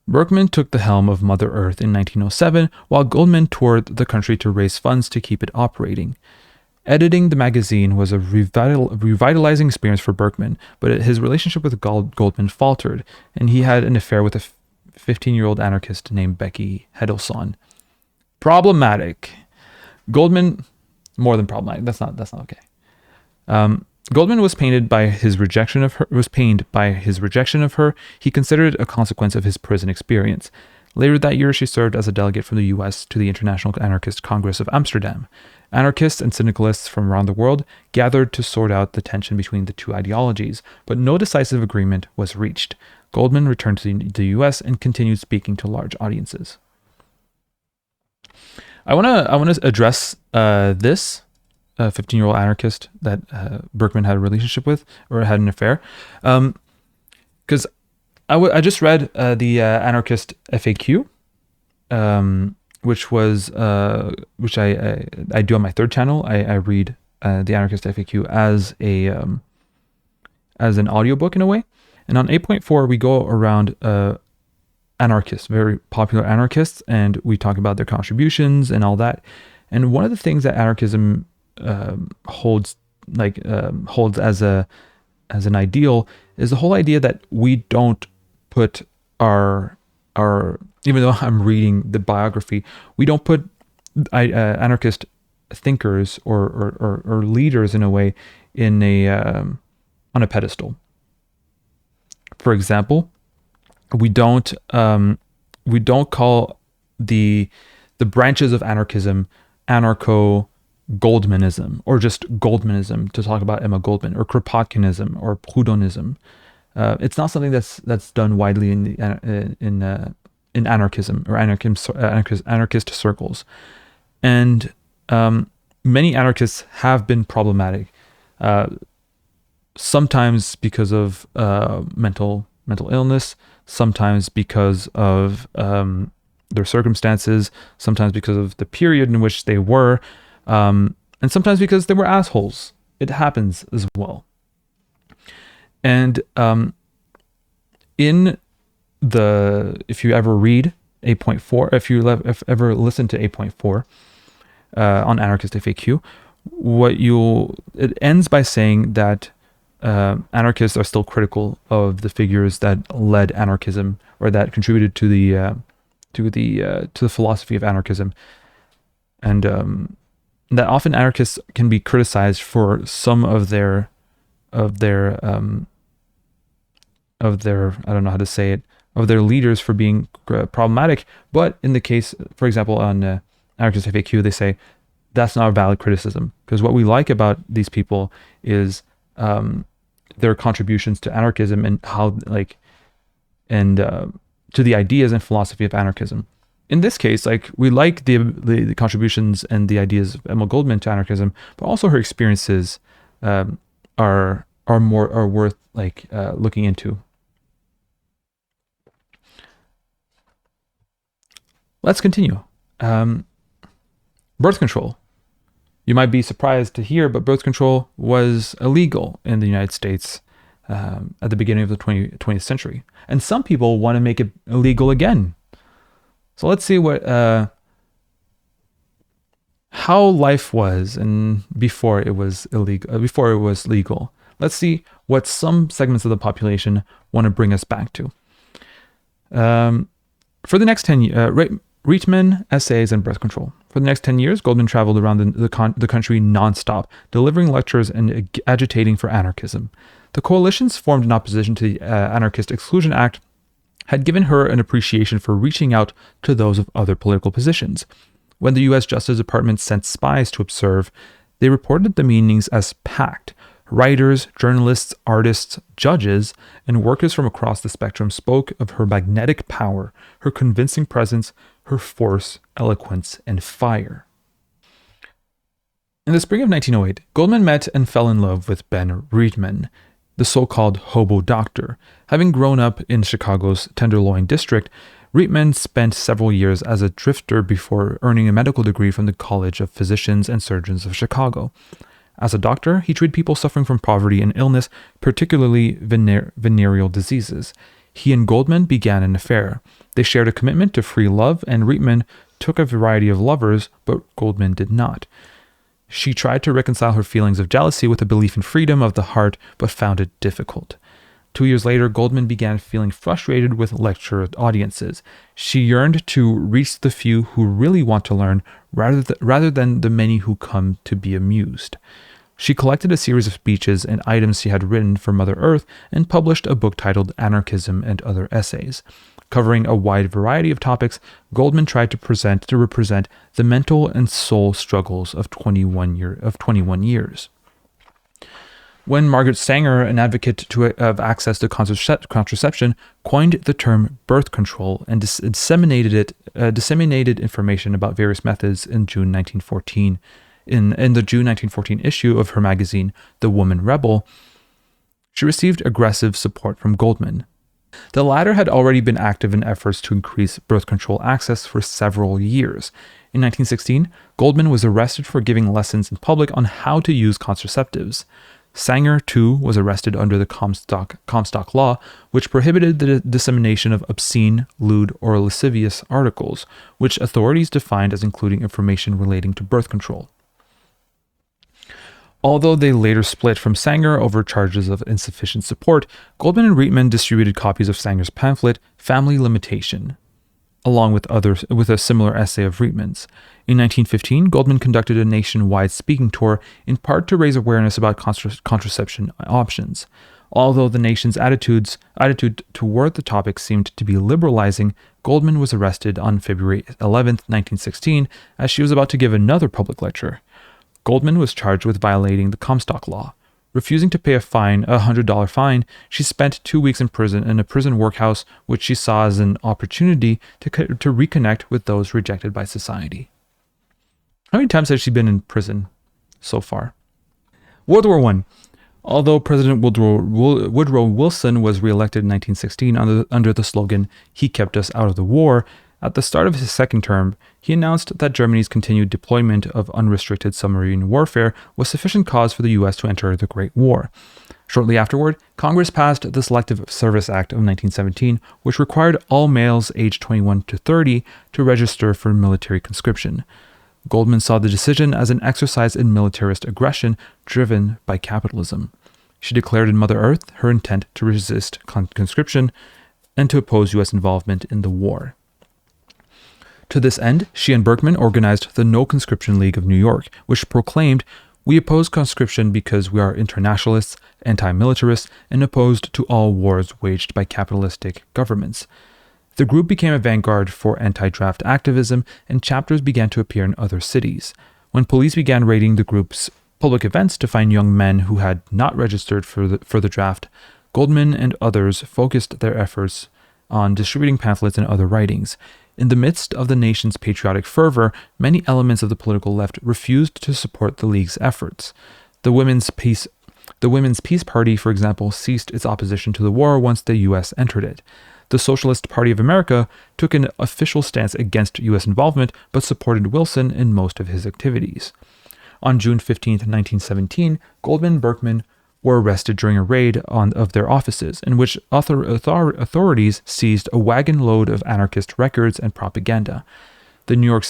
Berkman took the helm of Mother Earth in 1907, while Goldman toured the country to raise funds to keep it operating. Editing the magazine was a revitalizing experience for Berkman, but his relationship with Goldman faltered, and he had an affair with a 15-year-old anarchist named Becky Hedelson. Problematic. Goldman, more than problematic. That's not okay. Goldman was pained by his rejection of her. He considered it a consequence of his prison experience. Later that year, she served as a delegate from the U.S. to the International Anarchist Congress of Amsterdam. Anarchists and syndicalists from around the world gathered to sort out the tension between the two ideologies, but no decisive agreement was reached. Goldman returned to the U.S. and continued speaking to large audiences. I want to address this 15-year-old anarchist that Berkman had a relationship with, or had an affair, because I just read the anarchist FAQ, which I do on my third channel. I read the anarchist FAQ as an audiobook in a way, and on 8.4 we go around anarchists, very popular anarchists, and we talk about their contributions and all that. And one of the things that anarchism holds as an ideal is the whole idea that we don't put our even though I'm reading the biography, we don't put anarchist thinkers or leaders in a way in on a pedestal. For example, we don't call the branches of anarchism anarcho-Goldmanism, or just Goldmanism to talk about Emma Goldman, or Kropotkinism, or Proudhonism. It's not something that's done widely in anarchism or anarchist circles, and many anarchists have been problematic, sometimes because of mental illness, sometimes because of their circumstances, sometimes because of the period in which they were, and sometimes because they were assholes. It happens as well. And if you ever read 8.4, if you ever listen to 8.4 on Anarchist FAQ, it ends by saying that anarchists are still critical of the figures that led anarchism, or that contributed to the philosophy of anarchism, and that often anarchists can be criticized for some of their I don't know how to say it, of their leaders for being problematic. But in the case, for example, on Anarchist FAQ, they say that's not a valid criticism, because what we like about these people is their contributions to anarchism and how to the ideas and philosophy of anarchism. In this case, we like the contributions and the ideas of Emma Goldman to anarchism, but also her experiences are worth looking into. Let's continue. Birth control. You might be surprised to hear, but birth control was illegal in the United States at the beginning of the 20th century. And some people want to make it illegal again. So let's see how how life was and before it was illegal, before it was legal. Let's see what some segments of the population want to bring us back to. For the next 10 years, Rietman, essays, and birth control. For the next 10 years, Goldman traveled around the country nonstop, delivering lectures and agitating for anarchism. The coalitions formed in opposition to the Anarchist Exclusion Act had given her an appreciation for reaching out to those of other political positions. When the U.S. Justice Department sent spies to observe, they reported the meetings as packed. Writers, journalists, artists, judges, and workers from across the spectrum spoke of her magnetic power, her convincing presence, her force, eloquence, and fire. In the spring of 1908, Goldman met and fell in love with Ben Rietman, the so-called hobo doctor. Having grown up in Chicago's Tenderloin district, Rietman spent several years as a drifter before earning a medical degree from the College of Physicians and Surgeons of Chicago. As a doctor, he treated people suffering from poverty and illness, particularly venereal diseases. He and Goldman began an affair. They shared a commitment to free love, and Rietman took a variety of lovers, but Goldman did not. She tried to reconcile her feelings of jealousy with a belief in freedom of the heart, but found it difficult. 2 years later, Goldman began feeling frustrated with lecture audiences. She yearned to reach the few who really want to learn, rather than the many who come to be amused. She collected a series of speeches and items she had written for Mother Earth and published a book titled Anarchism and Other Essays. Covering a wide variety of topics, Goldman tried to represent the mental and soul struggles of 21 years. When Margaret Sanger, an advocate of access to contraception, coined the term birth control and disseminated information about various methods in June 1914, in the June 1914 issue of her magazine, The Woman Rebel, she received aggressive support from Goldman. The latter had already been active in efforts to increase birth control access for several years. In 1916, Goldman was arrested for giving lessons in public on how to use contraceptives. Sanger, too, was arrested under the Comstock Law, which prohibited the dissemination of obscene, lewd, or lascivious articles, which authorities defined as including information relating to birth control. Although they later split from Sanger over charges of insufficient support, Goldman and Rietman distributed copies of Sanger's pamphlet, Family Limitation, along with a similar essay of Rietman's. In 1915, Goldman conducted a nationwide speaking tour, in part to raise awareness about contraception options. Although the nation's attitude toward the topic seemed to be liberalizing, Goldman was arrested on February 11, 1916, as she was about to give another public lecture. Goldman was charged with violating the Comstock Law. Refusing to pay a $100 fine, she spent 2 weeks in prison in a prison workhouse, which she saw as an opportunity to reconnect with those rejected by society. How many times has she been in prison so far? World War I. Although President Woodrow Wilson was reelected in 1916 under the slogan, "He kept us out of the war," at the start of his second term, he announced that Germany's continued deployment of unrestricted submarine warfare was sufficient cause for the U.S. to enter the Great War. Shortly afterward, Congress passed the Selective Service Act of 1917, which required all males aged 21 to 30 to register for military conscription. Goldman saw the decision as an exercise in militarist aggression driven by capitalism. She declared in Mother Earth her intent to resist conscription and to oppose U.S. involvement in the war. To this end, she and Berkman organized the No Conscription League of New York, which proclaimed, "We oppose conscription because we are internationalists, anti-militarists, and opposed to all wars waged by capitalistic governments." The group became a vanguard for anti-draft activism, and chapters began to appear in other cities. When police began raiding the group's public events to find young men who had not registered for the draft, Goldman and others focused their efforts on distributing pamphlets and other writings. In the midst of the nation's patriotic fervor, many elements of the political left refused to support the League's efforts. The Women's Peace Party, for example, ceased its opposition to the war once the U.S. entered it. The Socialist Party of America took an official stance against U.S. involvement, but supported Wilson in most of his activities. On June 15, 1917, Goldman and Berkman were arrested during a raid of their offices, in which authorities seized a wagon load of anarchist records and propaganda. The New York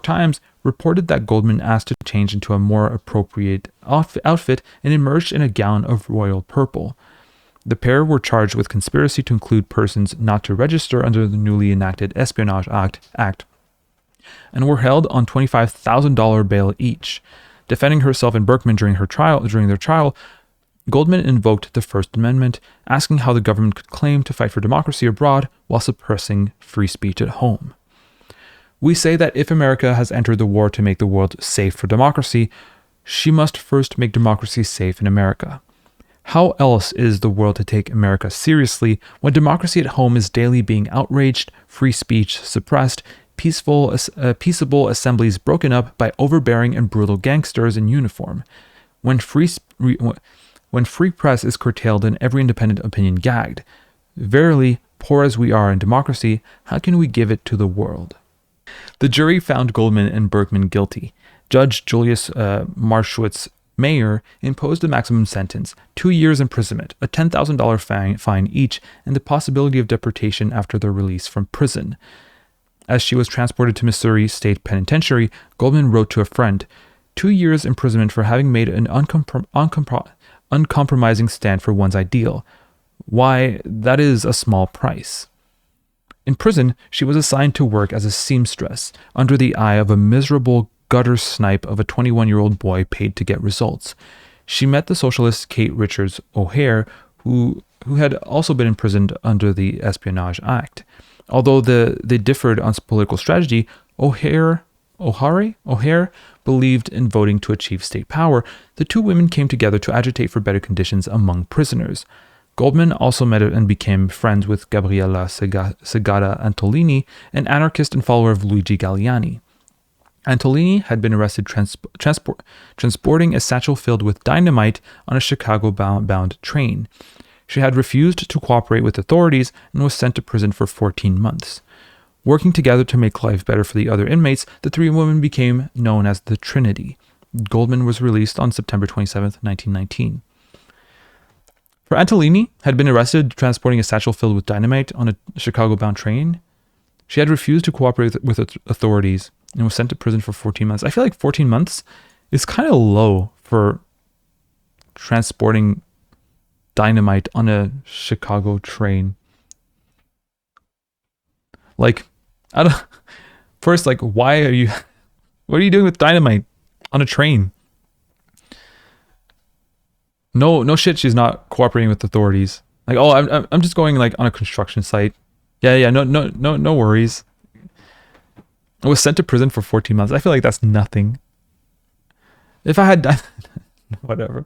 Times reported that Goldman asked to change into a more appropriate outfit and emerged in a gown of royal purple. The pair were charged with conspiracy to include persons not to register under the newly enacted Espionage Act and were held on $25,000 bail each. Defending herself and Berkman during their trial, Goldman invoked the First Amendment, asking how the government could claim to fight for democracy abroad while suppressing free speech at home. We say that if America has entered the war to make the world safe for democracy, she must first make democracy safe in America. How else is the world to take America seriously when democracy at home is daily being outraged, free speech suppressed, peaceable assemblies broken up by overbearing and brutal gangsters in uniform, when free press is curtailed and every independent opinion gagged? Verily, poor as we are in democracy, how can we give it to the world? The jury found Goldman and Berkman guilty. Judge Julius Marschwitz Mayer imposed a maximum sentence, 2 years imprisonment, a $10,000 fine each, and the possibility of deportation after their release from prison. As she was transported to Missouri State Penitentiary, Goldman wrote to a friend, 2 years imprisonment for having made an uncompromising stand for one's ideal. Why, that is a small price. In prison, she was assigned to work as a seamstress, under the eye of a miserable gutter snipe of a 21-year-old boy paid to get results. She met the socialist Kate Richards O'Hare, who had also been imprisoned under the Espionage Act. Although they differed on political strategy, O'Hare believed in voting to achieve state power. The two women came together to agitate for better conditions among prisoners. Goldman also met and became friends with Gabriella Segata Antolini, an anarchist and follower of Luigi Galliani. Antolini had been arrested transporting a satchel filled with dynamite on a Chicago-bound train. She had refused to cooperate with authorities and was sent to prison for 14 months. Working together to make life better for the other inmates, the three women became known as the Trinity. Goldman was released on September 27, 1919. For Antolini had been arrested transporting a satchel filled with dynamite on a Chicago-bound train. She had refused to cooperate with authorities and was sent to prison for 14 months. I feel like 14 months is kind of low for transporting dynamite on a Chicago train. Like, what are you doing with dynamite on a train? No shit, she's not cooperating with authorities. Like, oh, I'm just going like on a construction site. Yeah, no worries. I was sent to prison for 14 months. I feel like that's nothing. If I had done whatever.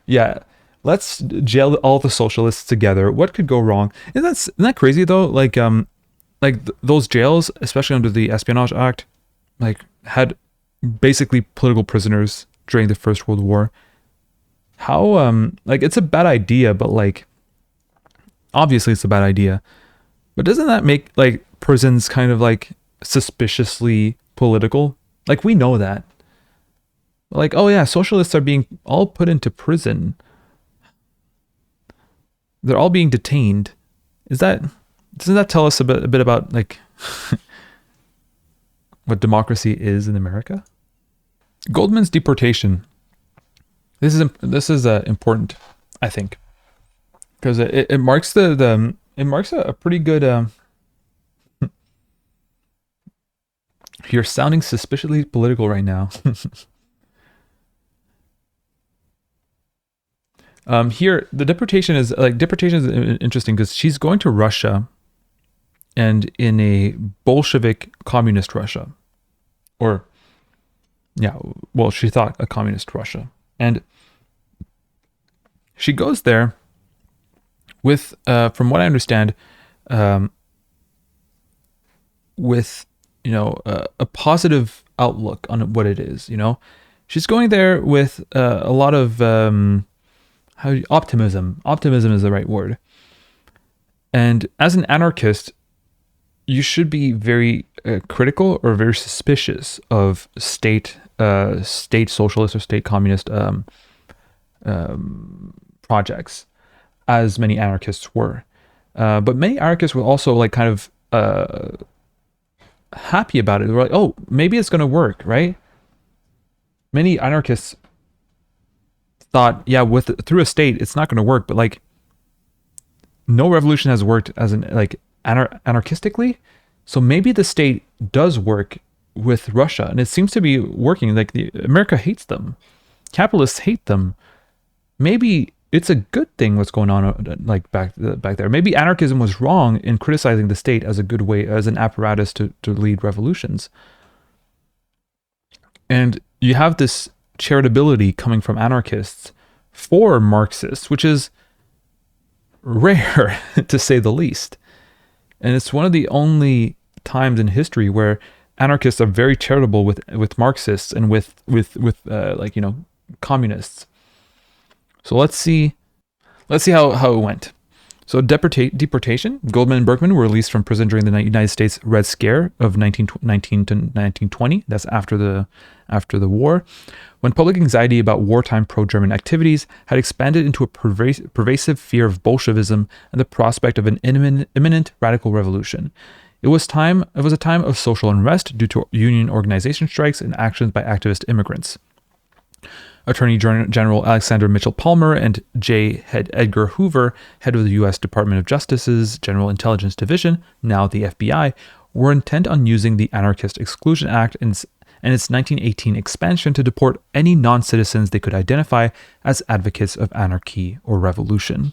Yeah, let's jail all the socialists together. What could go wrong? Isn't that crazy though? Those jails, especially under the Espionage Act, had basically political prisoners during the First World War. How it's a bad idea, but obviously it's a bad idea. But doesn't that make prisons kind of suspiciously political? We know that. Oh yeah, socialists are being all put into prison. They're all being detained. Doesn't that tell us a bit about what democracy is in America? Goldman's deportation. This is important, I think, because it marks it marks a pretty good. You're sounding suspiciously political right now. Here the deportation is interesting because she's going to Russia, and in a Bolshevik communist Russia, or yeah, well, she thought a communist Russia, and she goes there with, from what I understand, with a positive outlook on what it is. She's going there with a lot of optimism. Optimism is the right word. And as an anarchist, you should be very critical or very suspicious of state socialist or state communist projects, as many anarchists were. But many anarchists were also like kind of happy about it. They were like, oh, maybe it's going to work, right? Many anarchists thought, yeah, through a state, it's not going to work. But like, no revolution has worked as an like anarchistically. So maybe the state does work with Russia, and it seems to be working. Like America hates them, capitalists hate them. Maybe it's a good thing what's going on like back there. Maybe anarchism was wrong in criticizing the state as a good way, as an apparatus to lead revolutions. And you have this charitability coming from anarchists for Marxists, which is rare to say the least. And it's one of the only times in history where anarchists are very charitable with Marxists and with like, you know, communists. So let's see how it went. So deportation. Goldman and Berkman were released from prison during the United States Red Scare of 1919 to 1920. That's after the war, when public anxiety about wartime pro-German activities had expanded into a pervasive fear of Bolshevism and the prospect of an imminent radical revolution. It was a time of social unrest due to union organization strikes and actions by activist immigrants. Attorney General Alexander Mitchell Palmer and J. Edgar Hoover, head of the U.S. Department of Justice's General Intelligence Division, now the FBI, were intent on using the Anarchist Exclusion Act and its 1918 expansion to deport any non-citizens they could identify as advocates of anarchy or revolution.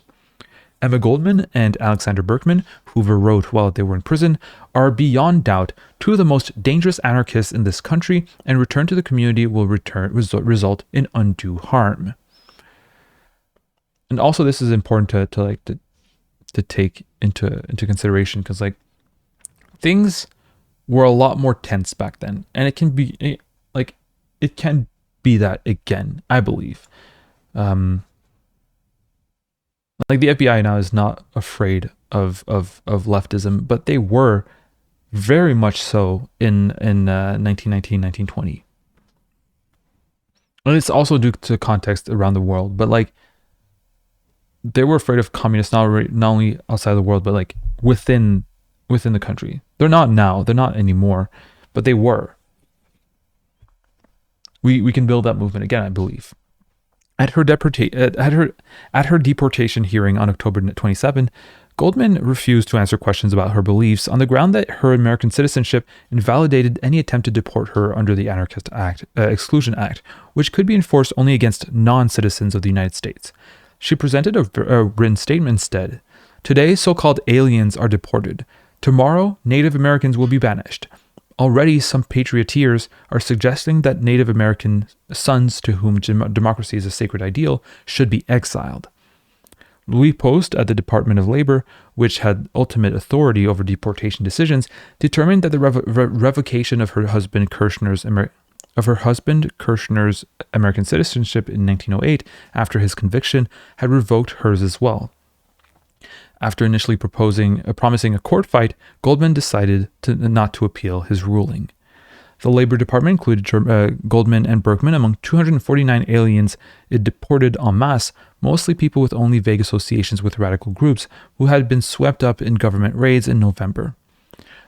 Emma Goldman and Alexander Berkman, Hoover wrote while they were in prison, are beyond doubt two of the most dangerous anarchists in this country, and return to the community will result in undue harm. And also, this is important to take into consideration, because like things were a lot more tense back then, and it can be that again, I believe. Like the FBI now is not afraid of leftism, but they were very much so in 1919, 1920. And it's also due to context around the world, but like they were afraid of communists not only outside the world, but like within the country. They're not now, they're not anymore, but they were. We can build that movement again, I believe. At her deportation hearing on October 27, Goldman refused to answer questions about her beliefs on the ground that her American citizenship invalidated any attempt to deport her under the Anarchist Exclusion Act, which could be enforced only against non-citizens of the United States. She presented a written statement instead. Today, so-called aliens are deported. Tomorrow, Native Americans will be banished. Already, some patrioteers are suggesting that Native American sons to whom democracy is a sacred ideal should be exiled. Louis Post at the Department of Labor, which had ultimate authority over deportation decisions, determined that the revocation of her husband Kirshner's American citizenship in 1908 after his conviction had revoked hers as well. After initially promising a court fight, Goldman decided not to appeal his ruling. The Labor Department included Goldman and Berkman among 249 aliens it deported en masse, mostly people with only vague associations with radical groups who had been swept up in government raids in November.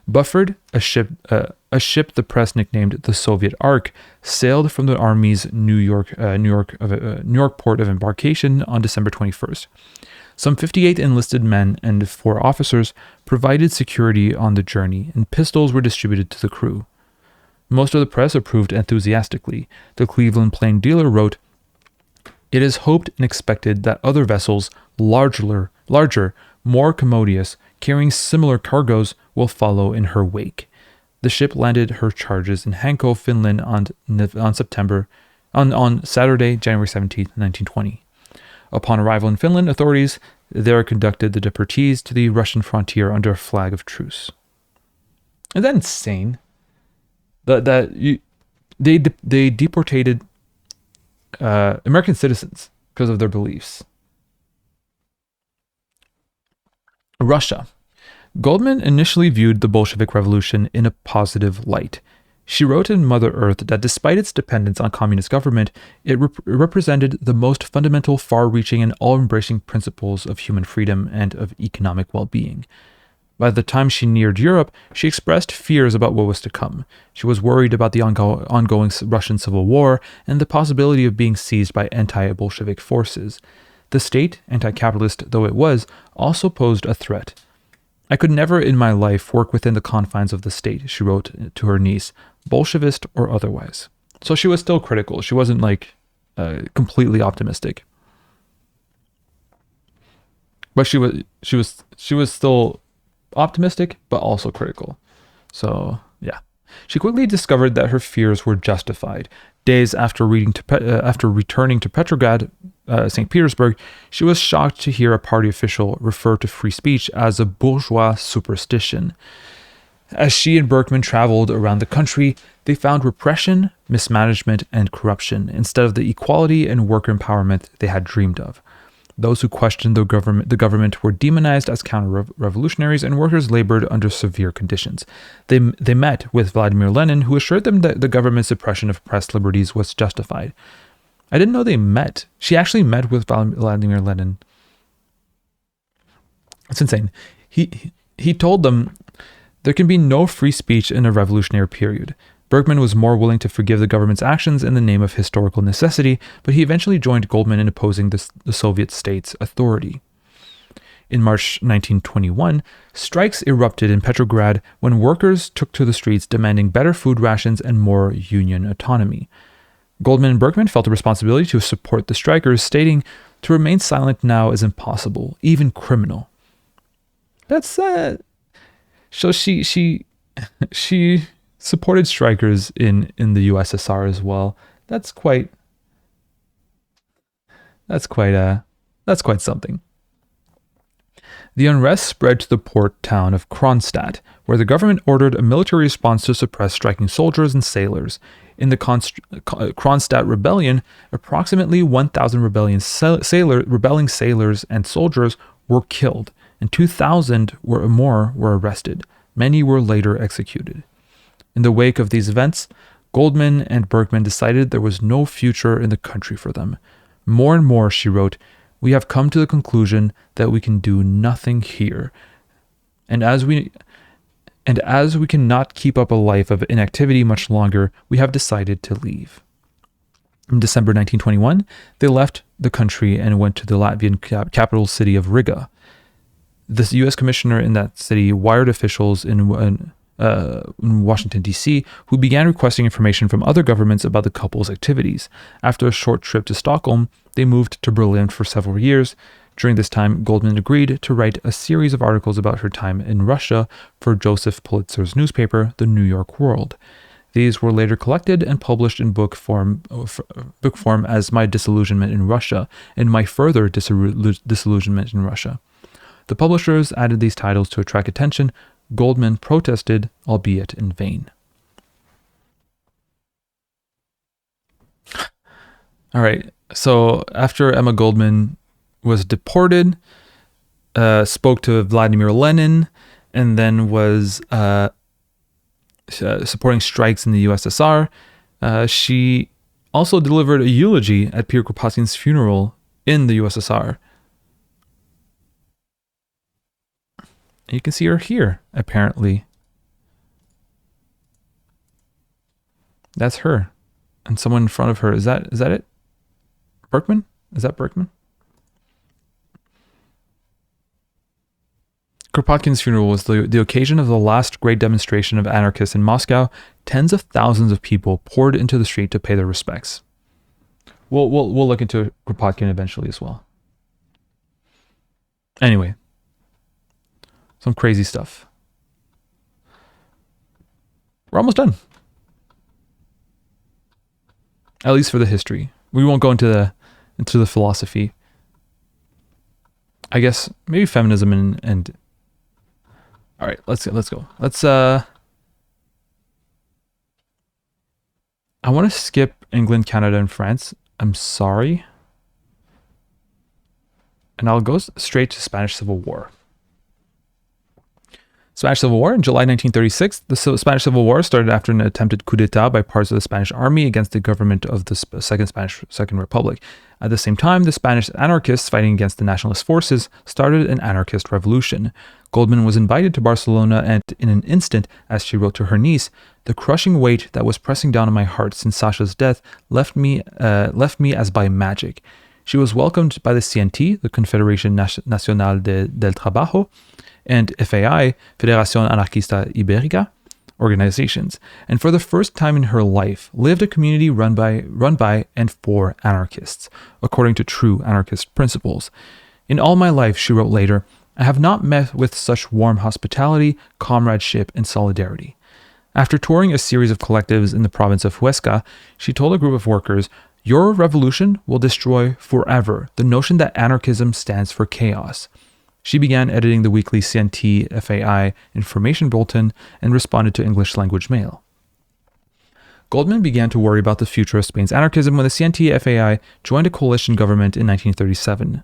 Bufford, a ship the press nicknamed the Soviet Ark, sailed from the Army's New York port of embarkation on December 21st. Some 58 enlisted men and 4 officers provided security on the journey, and pistols were distributed to the crew. Most of the press approved enthusiastically. The Cleveland Plain Dealer wrote, "It is hoped and expected that other vessels, larger, more commodious, carrying similar cargoes, will follow in her wake." The ship landed her charges in Hanko, Finland on Saturday, January 17, 1920. Upon arrival in Finland, authorities there conducted the deportees to the Russian frontier under a flag of truce. Isn't that insane? They deported American citizens because of their beliefs. Russia. Goldman initially viewed the Bolshevik Revolution in a positive light. She wrote in Mother Earth that despite its dependence on communist government, it represented the most fundamental, far-reaching, and all-embracing principles of human freedom and of economic well-being. By the time she neared Europe, she expressed fears about what was to come. She was worried about the ongoing Russian Civil War and the possibility of being seized by anti-Bolshevik forces. The state, anti-capitalist though it was, also posed a threat. I could never in my life work within the confines of the state, she wrote to her niece, Bolshevist or otherwise. So she was still critical. She wasn't completely optimistic. But she was still optimistic, but also critical. So yeah, she quickly discovered that her fears were justified. Days after returning to Petrograd, St. Petersburg, she was shocked to hear a party official refer to free speech as a bourgeois superstition. As she and Berkman traveled around the country, they found repression, mismanagement, and corruption instead of the equality and worker empowerment they had dreamed of. Those who questioned the government were demonized as counter-revolutionaries, and workers labored under severe conditions. They met with Vladimir Lenin, who assured them that the government's suppression of press liberties was justified. I didn't know they met. She actually met with Vladimir Lenin. It's insane. He told them there can be no free speech in a revolutionary period. Berkman was more willing to forgive the government's actions in the name of historical necessity, but he eventually joined Goldman in opposing the Soviet state's authority. In March 1921, strikes erupted in Petrograd when workers took to the streets demanding better food rations and more union autonomy. Goldman and Berkman felt a responsibility to support the strikers, stating, "To remain silent now is impossible, even criminal." That's so she supported strikers in the USSR as well. That's quite something. The unrest spread to the port town of Kronstadt, where the government ordered a military response to suppress striking soldiers and sailors. In the Kronstadt rebellion, approximately 1,000 rebelling sailors and soldiers were killed, and 2,000 or more were arrested. Many were later executed. In the wake of these events, Goldman and Berkman decided there was no future in the country for them. More and more, she wrote, "We have come to the conclusion that we can do nothing here. And as we cannot keep up a life of inactivity much longer, we have decided to leave." In December 1921, they left the country and went to the Latvian capital city of Riga. The U.S. commissioner in that city wired officials in Washington, D.C., who began requesting information from other governments about the couple's activities. After a short trip to Stockholm, they moved to Berlin for several years. During this time, Goldman agreed to write a series of articles about her time in Russia for Joseph Pulitzer's newspaper, The New York World. These were later collected and published in book form as My Disillusionment in Russia and My Further Disillusionment in Russia. The publishers added these titles to attract attention. Goldman protested, albeit in vain. All right, so after Emma Goldman was deported, spoke to Vladimir Lenin, and then was supporting strikes in the USSR, she also delivered a eulogy at Pierre Kropotkin's funeral in the USSR. You can see her here, apparently. That's her. And someone in front of her. Is that it? Berkman? Is that Berkman? Kropotkin's funeral was the occasion of the last great demonstration of anarchists in Moscow. Tens of thousands of people poured into the street to pay their respects. We'll look into Kropotkin eventually as well. Anyway. Some crazy stuff. We're almost done. At least for the history. We won't go into the philosophy. I guess maybe feminism and all right, let's go. I want to skip England, Canada, and France. I'm sorry. And I'll go straight to Spanish Civil War. Spanish Civil War. In July 1936, the Spanish Civil War started after an attempted coup d'etat by parts of the Spanish army against the government of the Second Republic. At the same time, the Spanish anarchists fighting against the nationalist forces started an anarchist revolution. Goldman was invited to Barcelona, and in an instant, as she wrote to her niece, "The crushing weight that was pressing down on my heart since Sasha's death left me as by magic." She was welcomed by the CNT, the Confederación Nacional del Trabajo, and FAI, Federación Anarquista Ibérica, organizations, and for the first time in her life lived a community run by and for anarchists, according to true anarchist principles. "In all my life," she wrote later, "I have not met with such warm hospitality, comradeship, and solidarity." After touring a series of collectives in the province of Huesca, she told a group of workers, "Your revolution will destroy forever the notion that anarchism stands for chaos." She began editing the weekly CNT FAI information bulletin and responded to English language mail. Goldman began to worry about the future of Spain's anarchism when the CNT FAI joined a coalition government in 1937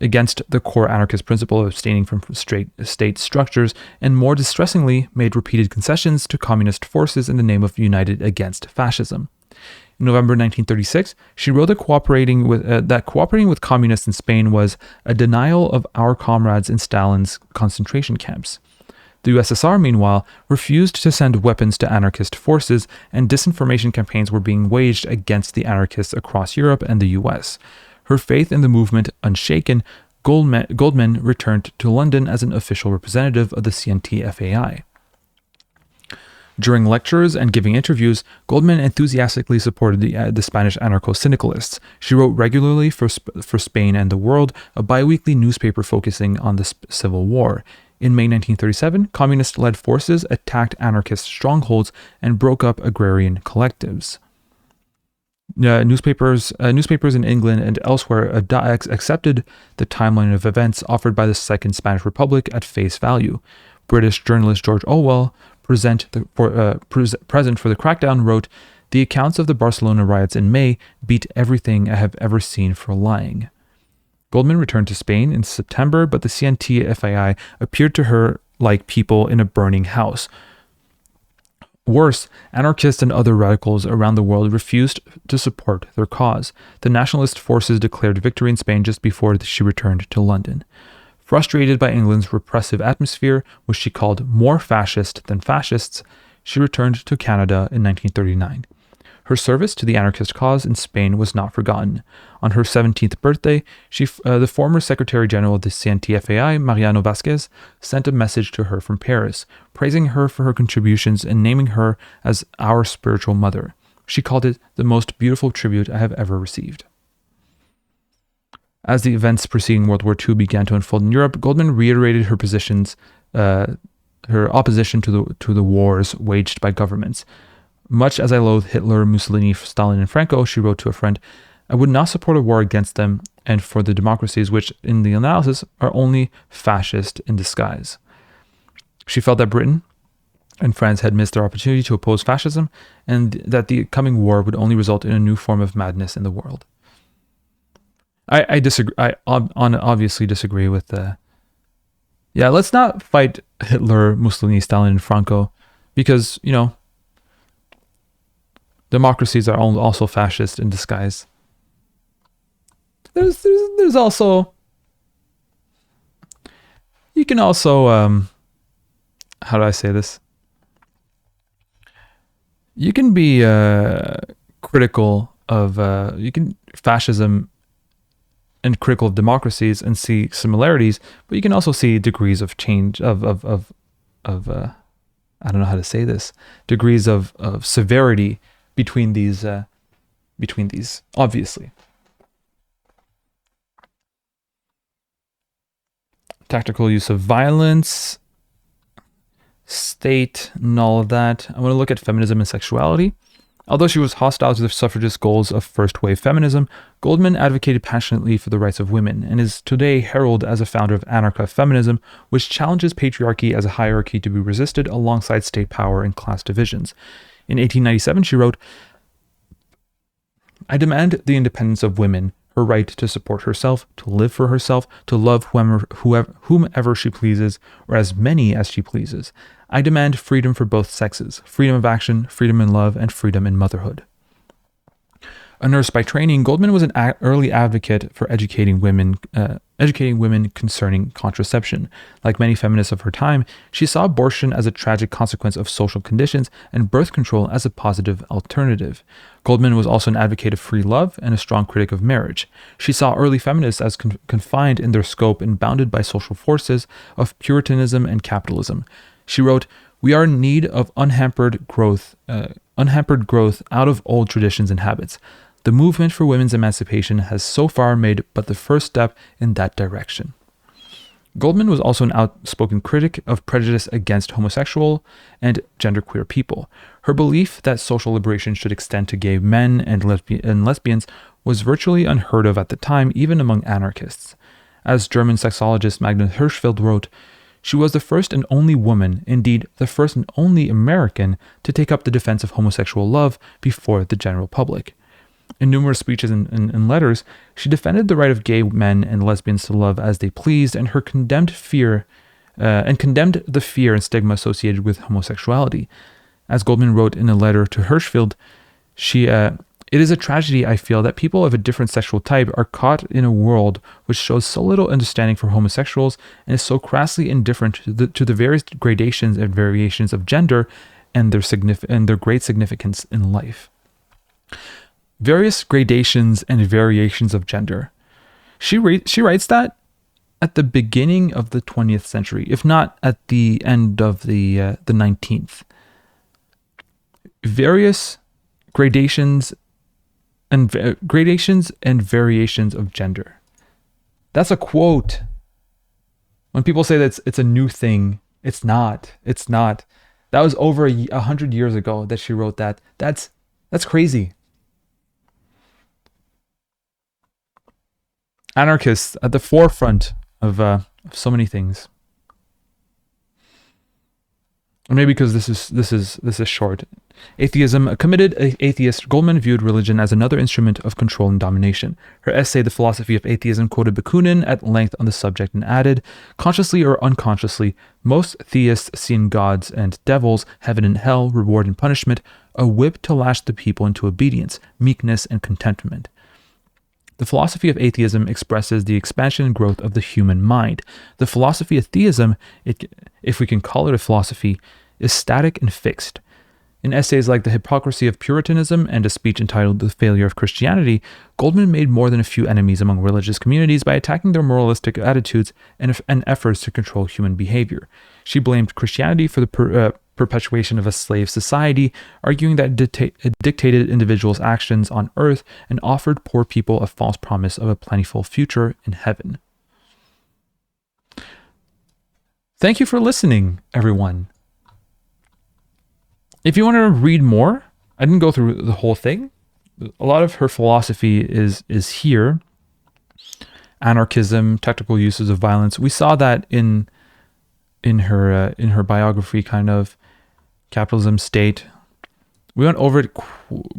against the core anarchist principle of abstaining from state structures, and more distressingly made repeated concessions to communist forces in the name of united against fascism. In November 1936, she wrote that cooperating with communists in Spain was a denial of our comrades in Stalin's concentration camps. The USSR, meanwhile, refused to send weapons to anarchist forces, and disinformation campaigns were being waged against the anarchists across Europe and the US. Her faith in the movement unshaken, Goldman returned to London as an official representative of the CNT FAI. During lectures and giving interviews, Goldman enthusiastically supported the Spanish anarcho-syndicalists. She wrote regularly for Spain and the World, a biweekly newspaper focusing on the Civil War. In May 1937, communist-led forces attacked anarchist strongholds and broke up agrarian collectives. Newspapers in England and elsewhere accepted the timeline of events offered by the Second Spanish Republic at face value. British journalist George Orwell, present for the crackdown, wrote, "The accounts of the Barcelona riots in May beat everything I have ever seen for lying." Goldman returned to Spain in September, but the CNT FAI appeared to her like people in a burning house. Worse, anarchists and other radicals around the world refused to support their cause. The nationalist forces declared victory in Spain just before she returned to London. Frustrated by England's repressive atmosphere, which she called more fascist than fascists, she returned to Canada in 1939. Her service to the anarchist cause in Spain was not forgotten. On her 17th birthday, the former Secretary General of the CNT-FAI, Mariano Vázquez, sent a message to her from Paris, praising her for her contributions and naming her as our spiritual mother. She called it the most beautiful tribute I have ever received. As the events preceding World War II began to unfold in Europe, Goldman reiterated her opposition to the wars waged by governments. "Much as I loathe Hitler, Mussolini, Stalin, and Franco," she wrote to a friend, "I would not support a war against them and for the democracies which, in the analysis, are only fascist in disguise." She felt that Britain and France had missed their opportunity to oppose fascism, and that the coming war would only result in a new form of madness in the world. I disagree. I obviously disagree with the. Yeah, let's not fight Hitler, Mussolini, Stalin, and Franco, because democracies are also fascist in disguise. There's also. You can also how do I say this? You can be critical of fascism and critical of democracies and see similarities, but you can also see degrees of change of I don't know how to say this, degrees of severity between these obviously. Tactical use of violence, state, and all of that. I want to look at feminism and sexuality. Although she was hostile to the suffragist goals of first-wave feminism, Goldman advocated passionately for the rights of women and is today heralded as a founder of anarcha-feminism, which challenges patriarchy as a hierarchy to be resisted alongside state power and class divisions. In 1897, she wrote, "I demand the independence of women, her right to support herself, to live for herself, to love whomever she pleases, or as many as she pleases. I demand freedom for both sexes, freedom of action, freedom in love, and freedom in motherhood. A nurse by training, Goldman was an early advocate for educating women concerning contraception. Like many feminists of her time, she saw abortion as a tragic consequence of social conditions and birth control as a positive alternative. Goldman was also an advocate of free love and a strong critic of marriage. She saw early feminists as confined in their scope and bounded by social forces of Puritanism and capitalism. She wrote, "We are in need of unhampered growth out of old traditions and habits. The movement for women's emancipation has so far made but the first step in that direction." Goldman was also an outspoken critic of prejudice against homosexual and genderqueer people. Her belief that social liberation should extend to gay men and lesbians was virtually unheard of at the time, even among anarchists. As German sexologist Magda Hirschfeld wrote, "She was the first and only woman, indeed the first and only American, to take up the defense of homosexual love before the general public." In numerous speeches and letters, she defended the right of gay men and lesbians to love as they pleased, and condemned the fear and stigma associated with homosexuality. As Goldman wrote in a letter to Hirschfeld, "It is a tragedy, I feel, that people of a different sexual type are caught in a world which shows so little understanding for homosexuals and is so crassly indifferent to the various gradations and variations of gender and their great significance in life." Various gradations and variations of gender. She writes that at the beginning of the 20th century, if not at the end of the 19th. Various gradations and variations of gender. That's a quote. When people say that it's a new thing, it's not. It's not. That was over 100 years ago that she wrote that. That's crazy. Anarchists at the forefront of so many things. Or maybe because this is short. Atheism. A committed atheist, Goldman viewed religion as another instrument of control and domination. Her essay, The Philosophy of Atheism, quoted Bakunin at length on the subject and added, "Consciously or unconsciously, most theists see in gods and devils, heaven and hell, reward and punishment, a whip to lash the people into obedience, meekness, and contentment. The philosophy of atheism expresses the expansion and growth of the human mind. The philosophy of theism, if we can call it a philosophy, is static and fixed." In essays like The Hypocrisy of Puritanism and a speech entitled The Failure of Christianity, Goldman made more than a few enemies among religious communities by attacking their moralistic attitudes and efforts to control human behavior. She blamed Christianity for the perpetuation of a slave society, arguing that it dictated individuals' actions on earth and offered poor people a false promise of a plentiful future in heaven. Thank you for listening, everyone. If you want to read more, I didn't go through the whole thing. A lot of her philosophy is here. Anarchism, technical uses of violence. We saw that in her biography, kind of. Capitalism, State. We went over it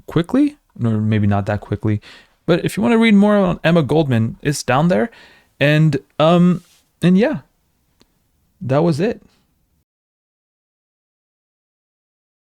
quickly, or maybe not that quickly. But if you want to read more on Emma Goldman, it's down there. And yeah, that was it.